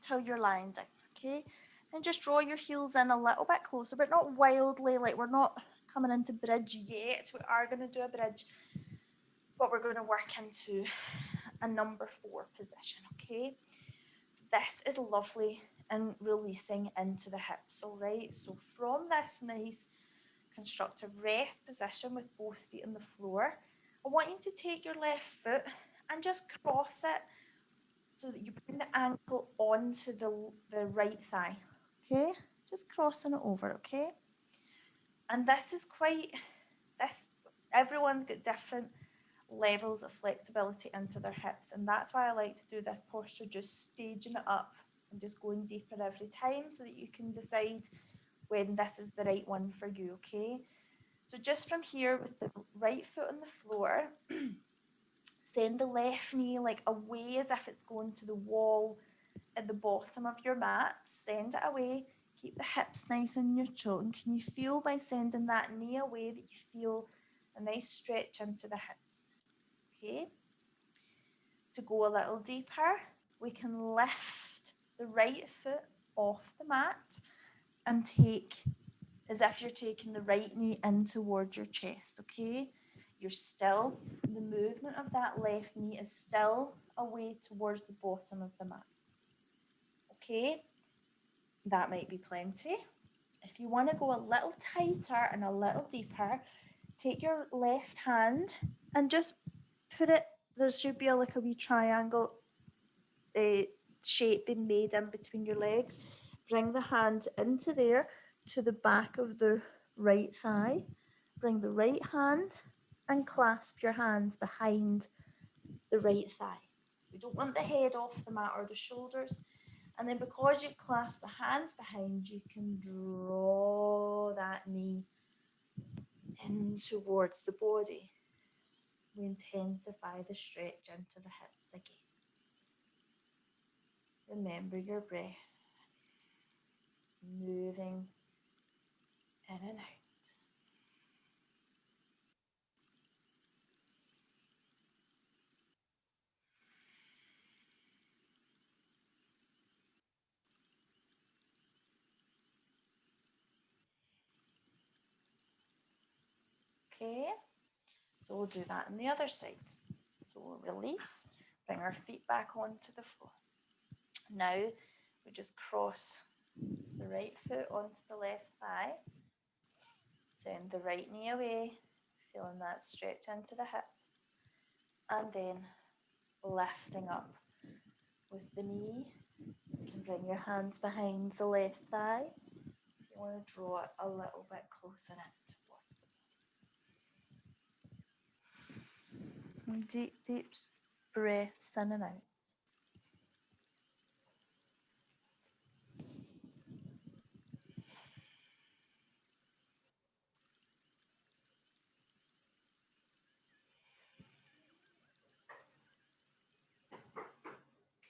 till you're lying down, okay? And just draw your heels in a little bit closer, but not wildly, like we're not coming into bridge yet. We are going to do a bridge, but we're going to work into a number 4 position, okay? So this is lovely and releasing into the hips, all right? So from this nice constructive rest position with both feet on the floor, I want you to take your left foot and just cross it so that you bring the ankle onto the right thigh, okay? Just crossing it over, okay? And this is everyone's got different levels of flexibility into their hips, and that's why I like to do this posture, just staging it up and just going deeper every time so that you can decide when this is the right one for you, okay? So just from here with the right foot on the floor, send the left knee like away as if it's going to the wall at the bottom of your mat. Send it away. Keep the hips nice and neutral. And can you feel by sending that knee away that you feel a nice stretch into the hips? Okay. to go a little deeper, we can lift the right foot off the mat and take as if you're taking the right knee in towards your chest, okay? You're still, the movement of that left knee is still away towards the bottom of the mat, okay? That might be plenty. If you want to go a little tighter and a little deeper, take your left hand and just put it, there should be like a wee triangle shape being made in between your legs. Bring the hand into there to the back of the right thigh. Bring the right hand and clasp your hands behind the right thigh. We don't want the head off the mat or the shoulders. And then because you've clasped the hands behind, you can draw that knee in towards the body. We intensify the stretch into the hips again. Remember your breath, moving in and out. Okay, so we'll do that on the other side. So we'll release, bring our feet back onto the floor. Now we just cross the right foot onto the left thigh, send the right knee away, feeling that stretch into the hips, and then lifting up with the knee. You can bring your hands behind the left thigh. You want to draw it a little bit closer in towards the body. Deep, deep breaths in and out.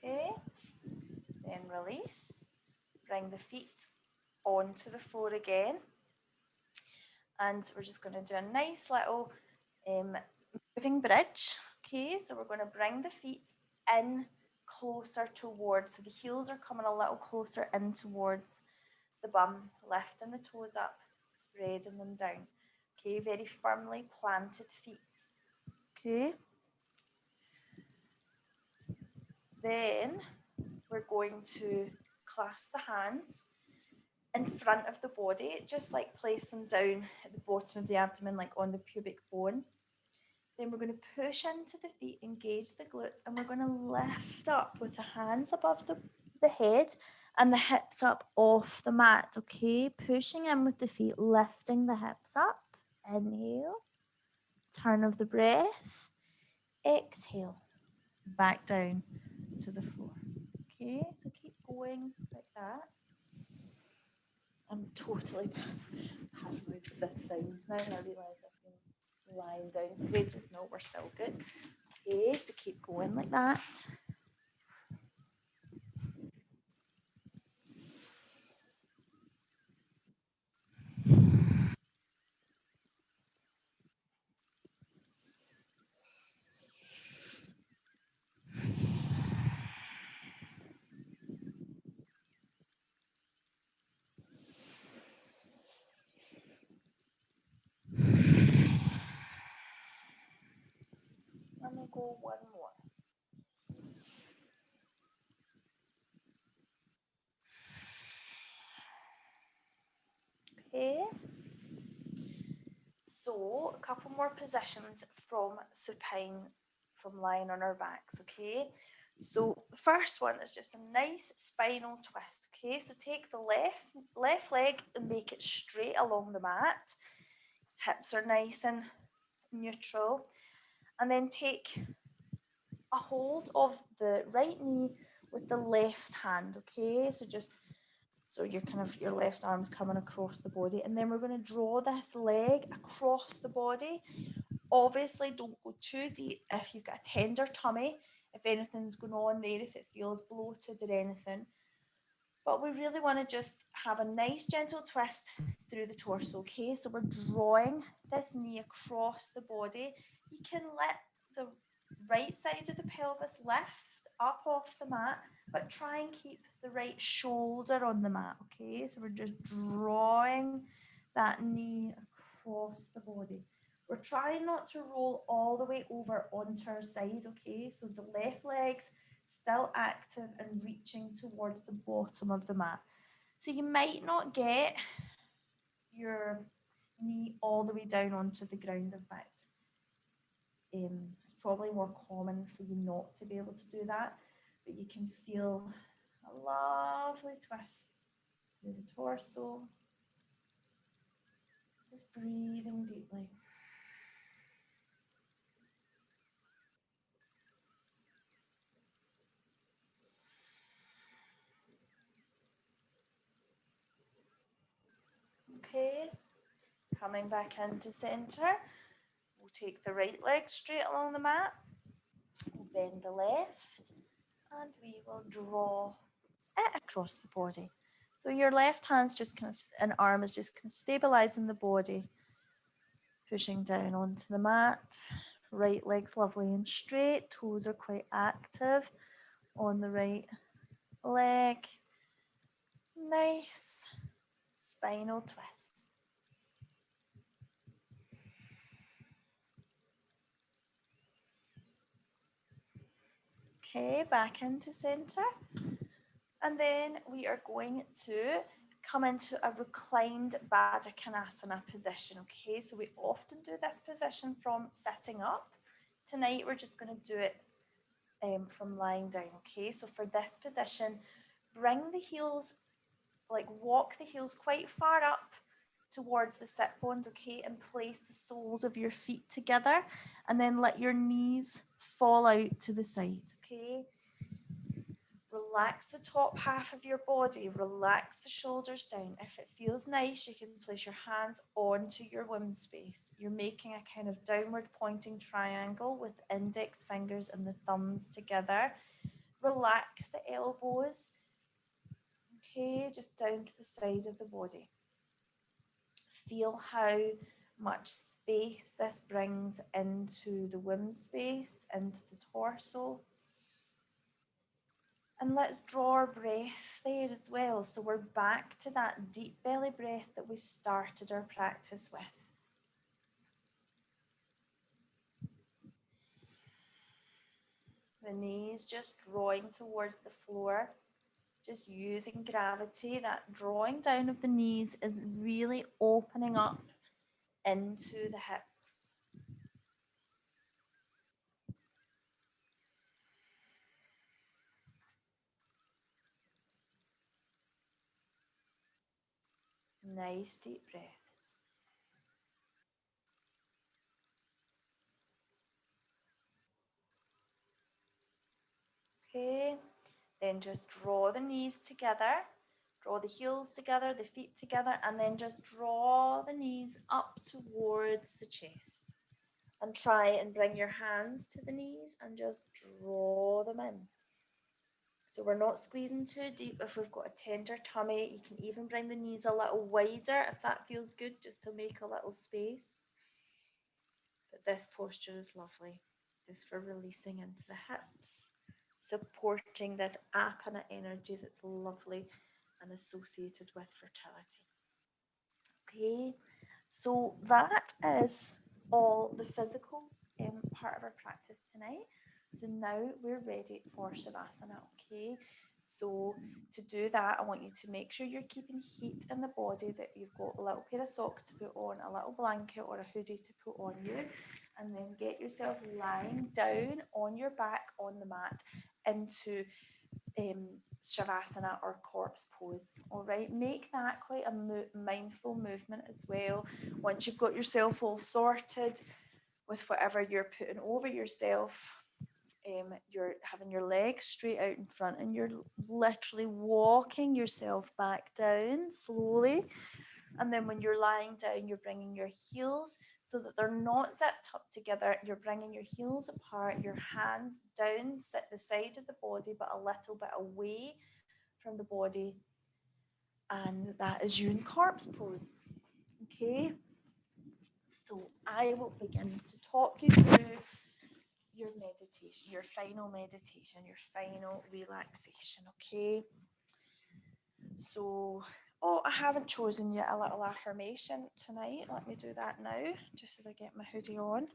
Okay, then release. Bring the feet onto the floor again. And we're just going to do a nice little moving bridge. Okay, so we're going to bring the feet in closer towards, so the heels are coming a little closer in towards the bum, lifting the toes up, spreading them down. Okay, very firmly planted feet. Okay. Then we're going to clasp the hands in front of the body, just like place them down at the bottom of the abdomen, like on the pubic bone. Then we're going to push into the feet, engage the glutes, and we're going to lift up with the hands above the head and the hips up off the mat, okay? Pushing in with the feet, lifting the hips up. Inhale, turn of the breath. Exhale, back down to the floor. Okay, so keep going like that. I'm totally paranoid with this sound now, and I realise I've been lying down for ages. No, we're still good. Okay, so keep going like that. Let me go one more. Okay. So a couple more positions from supine, from lying on our backs, okay? So the first one is just a nice spinal twist, okay? So take the left leg and make it straight along the mat. Hips are nice and neutral. And then take a hold of the right knee with the left hand, okay? So you're your left arm's coming across the body, and then we're going to draw this leg across the body. Obviously, don't go too deep if you've got a tender tummy, if anything's going on there, if it feels bloated or anything. But we really want to just have a nice gentle twist through the torso, okay? So we're drawing this knee across the body. You can let the right side of the pelvis lift up off the mat, but try and keep the right shoulder on the mat, okay? So we're just drawing that knee across the body. We're trying not to roll all the way over onto our side, okay? So the left leg's still active and reaching towards the bottom of the mat. So you might not get your knee all the way down onto the ground, in fact. It's probably more common for you not to be able to do that, but you can feel a lovely twist through the torso. Just breathing deeply. Okay, coming back into center. We'll take the right leg straight along the mat. We'll bend the left and we will draw it across the body. So your left hand's just kind of, an arm is just kind of stabilizing the body, pushing down onto the mat. Right leg's lovely and straight, toes are quite active on the right leg. Nice spinal twist. Okay, back into center. And then we are going to come into a reclined Baddha Konasana position, okay? So we often do this position from sitting up. Tonight we're just going to do it from lying down, okay? So for this position, bring the heels, like walk the heels quite far up towards the sit bones, okay? And place the soles of your feet together and then let your knees fall out to the side, okay? Relax the top half of your body, relax the shoulders down. If it feels nice, you can place your hands onto your womb space. You're making a kind of downward pointing triangle with index fingers and the thumbs together. Relax the elbows, okay, just down to the side of the body. Feel how much space this brings into the womb space, into the torso. And let's draw our breath there as well. So we're back to that deep belly breath that we started our practice with. The knees just drawing towards the floor, just using gravity. That drawing down of the knees is really opening up into the hips. Nice deep breaths. Okay, then just draw the knees together, draw the heels together, the feet together, and then just draw the knees up towards the chest. And try and bring your hands to the knees and just draw them in. So we're not squeezing too deep. If we've got a tender tummy, you can even bring the knees a little wider if that feels good, just to make a little space. But this posture is lovely, just for releasing into the hips, supporting this apana energy that's lovely and associated with fertility. Okay, so that is all the physical part of our practice tonight. So now we're ready for Shavasana, okay? So to do that, I want you to make sure you're keeping heat in the body, that you've got a little pair of socks to put on, a little blanket or a hoodie to put on you, and then get yourself lying down on your back on the mat into Shavasana or corpse pose. All right, make that quite a mindful movement as well. Once you've got yourself all sorted with whatever you're putting over yourself, you're having your legs straight out in front and you're literally walking yourself back down slowly. And then when you're lying down, you're bringing your heels so that they're not zipped up together. You're bringing your heels apart, your hands down, sit the side of the body, but a little bit away from the body. And that is you in corpse pose. Okay. So I will begin to talk you through your meditation, your final meditation, your final relaxation, okay? So, oh, I haven't chosen yet a little affirmation tonight. Let me do that now, just as I get my hoodie on.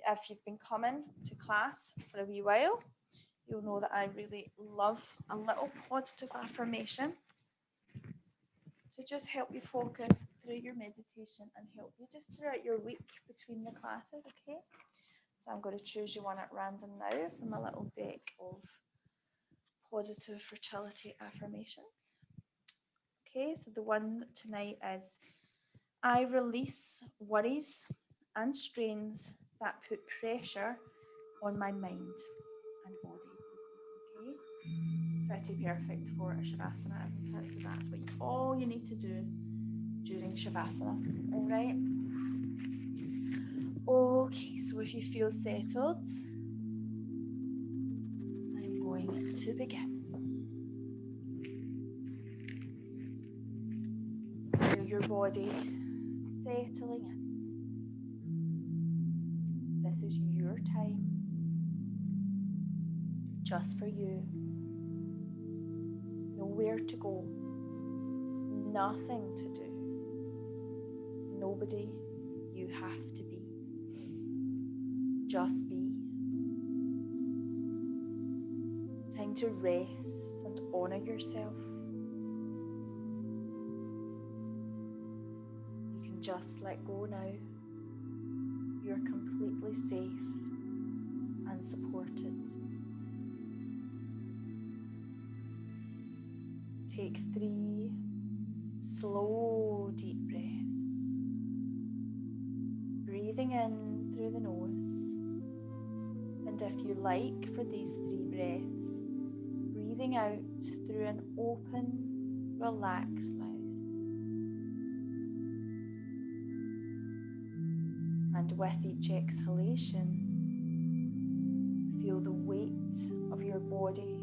If you've been coming to class for a wee while, you'll know that I really love a little positive affirmation to just help you focus through your meditation and help you just throughout your week between the classes, okay? So I'm going to choose you one at random now from a little deck of positive fertility affirmations. Okay, so the one tonight is, I release worries and strains that put pressure on my mind and body. Okay, pretty perfect for a Shavasana, isn't it? So that's all you need to do during Shavasana. All right. Okay, so if you feel settled, I'm going to begin. Feel your body settling in. This is your time, just for you. Nowhere to go, nothing to do, nobody you have to be. Just be. Time to rest and honor yourself. You can just let go now. You're completely safe and supported. Take 3 slow, deep breaths. Breathing in through the nose. And if you like, for these 3 breaths, breathing out through an open, relaxed mouth. And with each exhalation, feel the weight of your body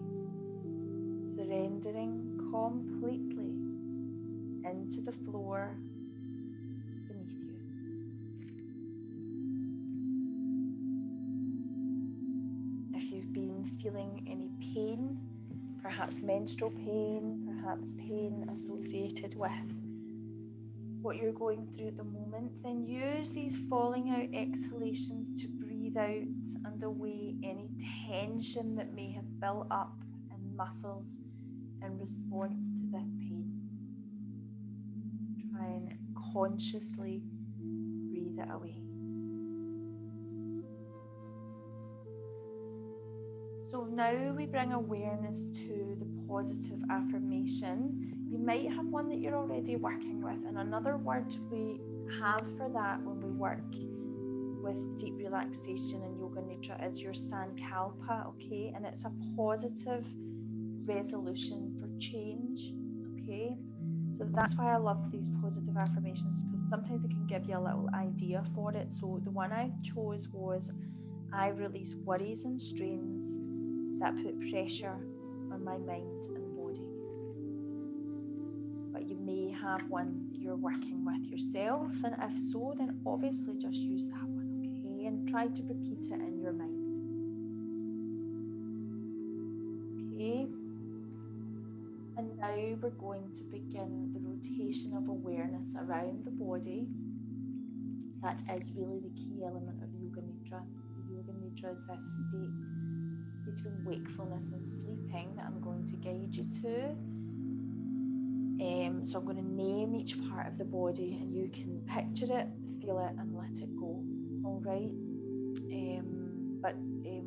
surrendering completely into the floor beneath you. If you've been feeling any pain, perhaps menstrual pain, perhaps pain associated with what you're going through at the moment, then use these falling out exhalations to breathe out and away any tension that may have built up in muscles in response to this pain. Try and consciously breathe it away. So now we bring awareness to the positive affirmation. You might have one that you're already working with, and another word we have for that when we work with deep relaxation and yoga nidra is your sankalpa, okay? And it's a positive resolution for change, okay? So that's why I love these positive affirmations, because sometimes they can give you a little idea for it. So the one I chose was, I release worries and strains that put pressure on my mind and body. But you may have one you're working with yourself, and if so, then obviously just use that one, okay? And try to repeat it in your mind. Okay? And now we're going to begin the rotation of awareness around the body. That is really the key element of yoga nidra. Yoga nidra is this state between wakefulness and sleeping that I'm going to guide you to. So I'm going to name each part of the body, and you can picture it, feel it, and let it go. All right.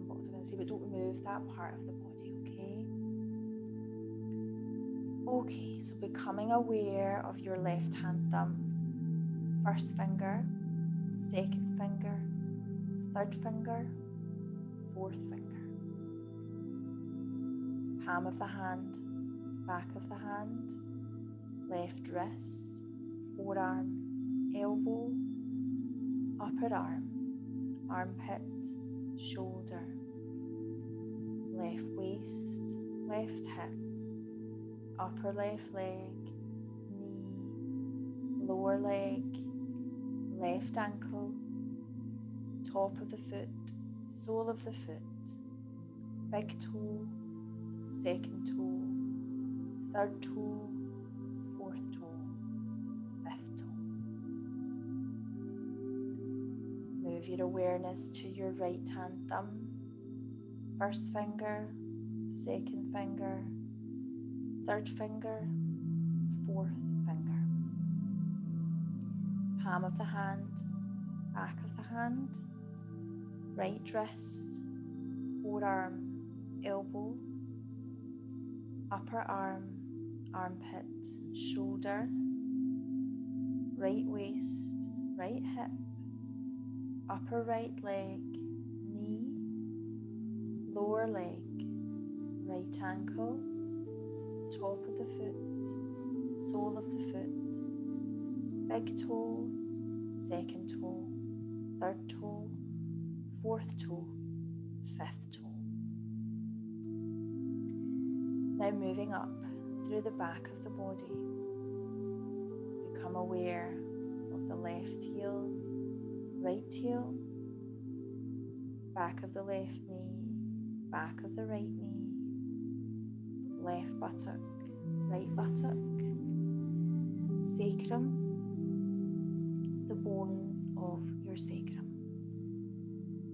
What was I going to say? But don't move that part of the body. Okay. Okay. So becoming aware of your left hand thumb, first finger, second finger, third finger, fourth finger, palm of the hand, back of the hand, left wrist, forearm, elbow, upper arm, armpit, shoulder, left waist, left hip, upper left leg, knee, lower leg, left ankle, top of the foot, sole of the foot, big toe, second toe, third toe, fourth toe, fifth toe. Move your awareness to your right hand thumb, first finger, second finger, third finger, fourth finger. Palm of the hand, back of the hand, right wrist, forearm, elbow, upper arm, armpit, shoulder, right waist, right hip, upper right leg, knee, lower leg, right ankle, top of the foot, sole of the foot, big toe, second toe, third toe, fourth toe, fifth toe. Now moving up through the back of the body, become aware of the left heel, right heel, back of the left knee, back of the right knee, left buttock, right buttock, sacrum, the bones of your sacrum,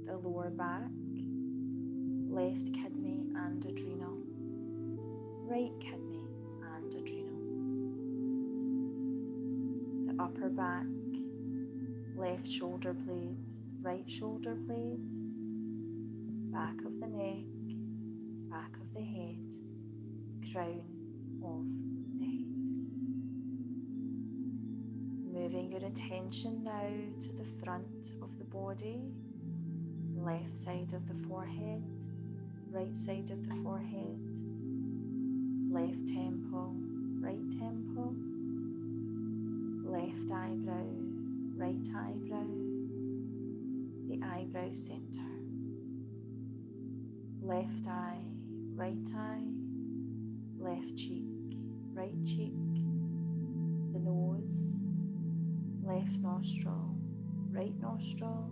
the lower back, left kidney and adrenal, right kidney and adrenal, the upper back, left shoulder blade, right shoulder blade, back of the neck, back of the head, crown of the head. Moving your attention now to the front of the body, left side of the forehead, right side of the forehead, left temple, right temple, left eyebrow, right eyebrow, the eyebrow center, left eye, left cheek, right cheek, the nose, left nostril, right nostril,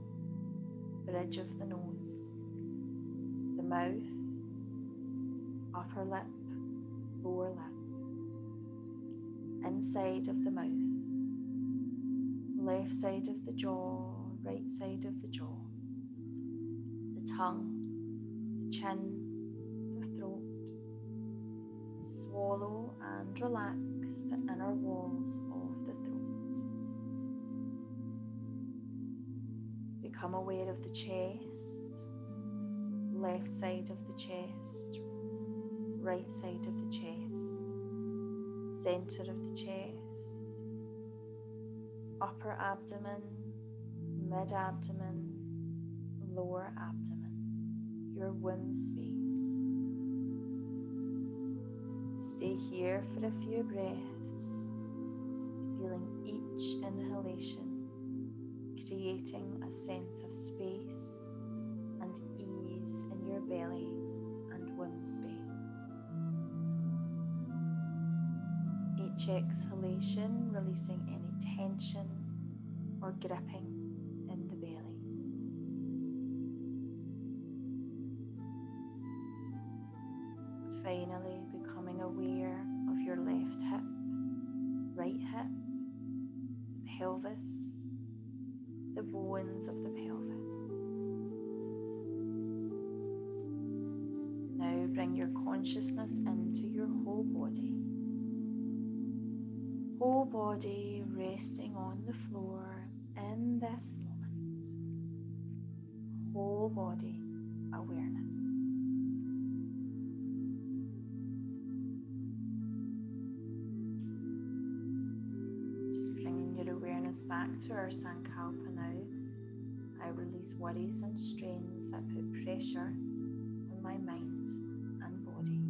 bridge of the nose, the mouth, upper lip, lower lip, inside of the mouth, left side of the jaw, right side of the jaw, the tongue, the chin, the throat. Swallow and relax the inner walls of the throat. Become aware of the chest, left side of the chest, right side of the chest, center of the chest, upper abdomen, mid-abdomen, lower abdomen, your womb space. Stay here for a few breaths, feeling each inhalation, creating a sense of space and ease in your belly and womb space. Each exhalation releasing any tension or gripping in the belly. Finally, becoming aware of your left hip, right hip, the pelvis, the bones of the pelvis. Now bring your consciousness into your whole body. Whole body resting on the floor in this moment. Whole body awareness. Just bringing your awareness back to our Sankalpa now. I release worries and strains that put pressure on my mind and body.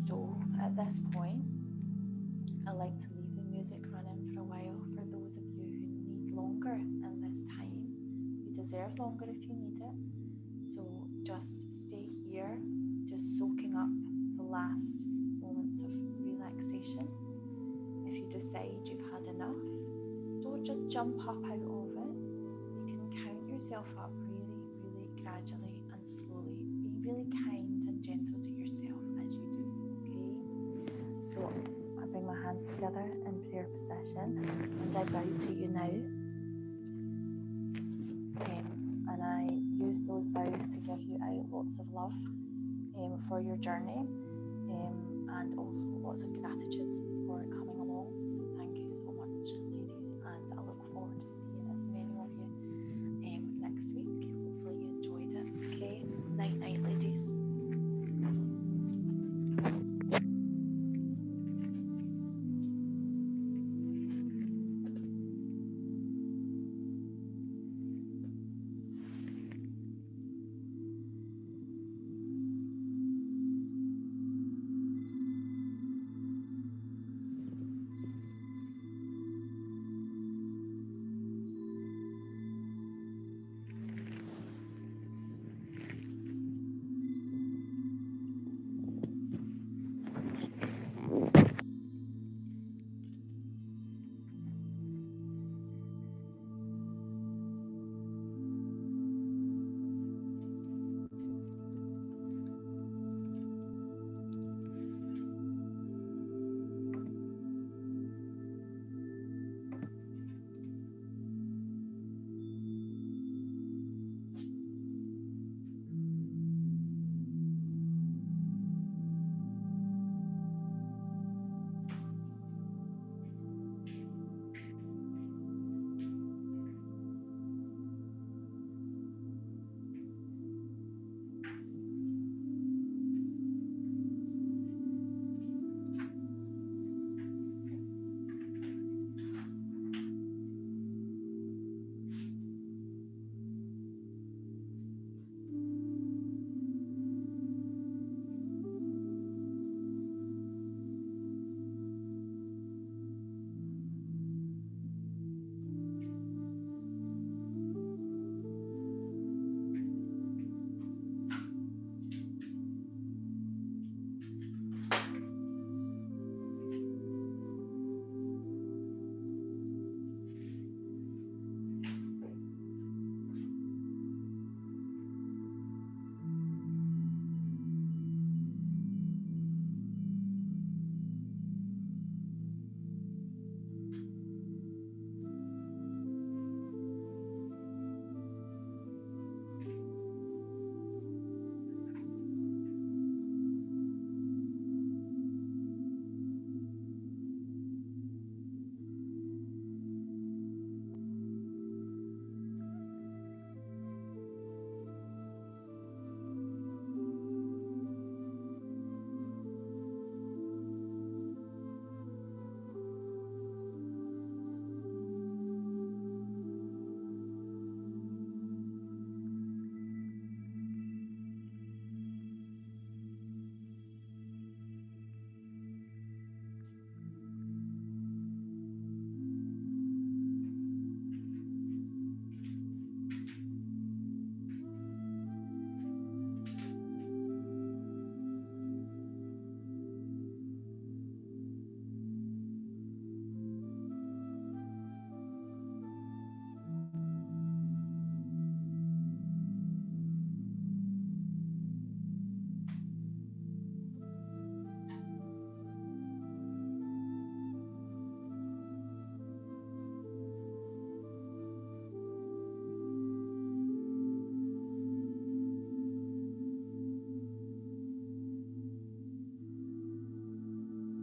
So at this point, I like to leave the music running for a while for those of you who need longer in this time. You deserve longer if you need it. So just stay here, just soaking up the last moments of relaxation. If you decide you've had enough, don't just jump up out of it. You can count yourself up really, really gradually and slowly. Be really kind and gentle to yourself as you do, okay? So I bring my hands together in prayer position and I bow to you now. And I use those bows to give you out lots of love for your journey and also lots of gratitude for it coming.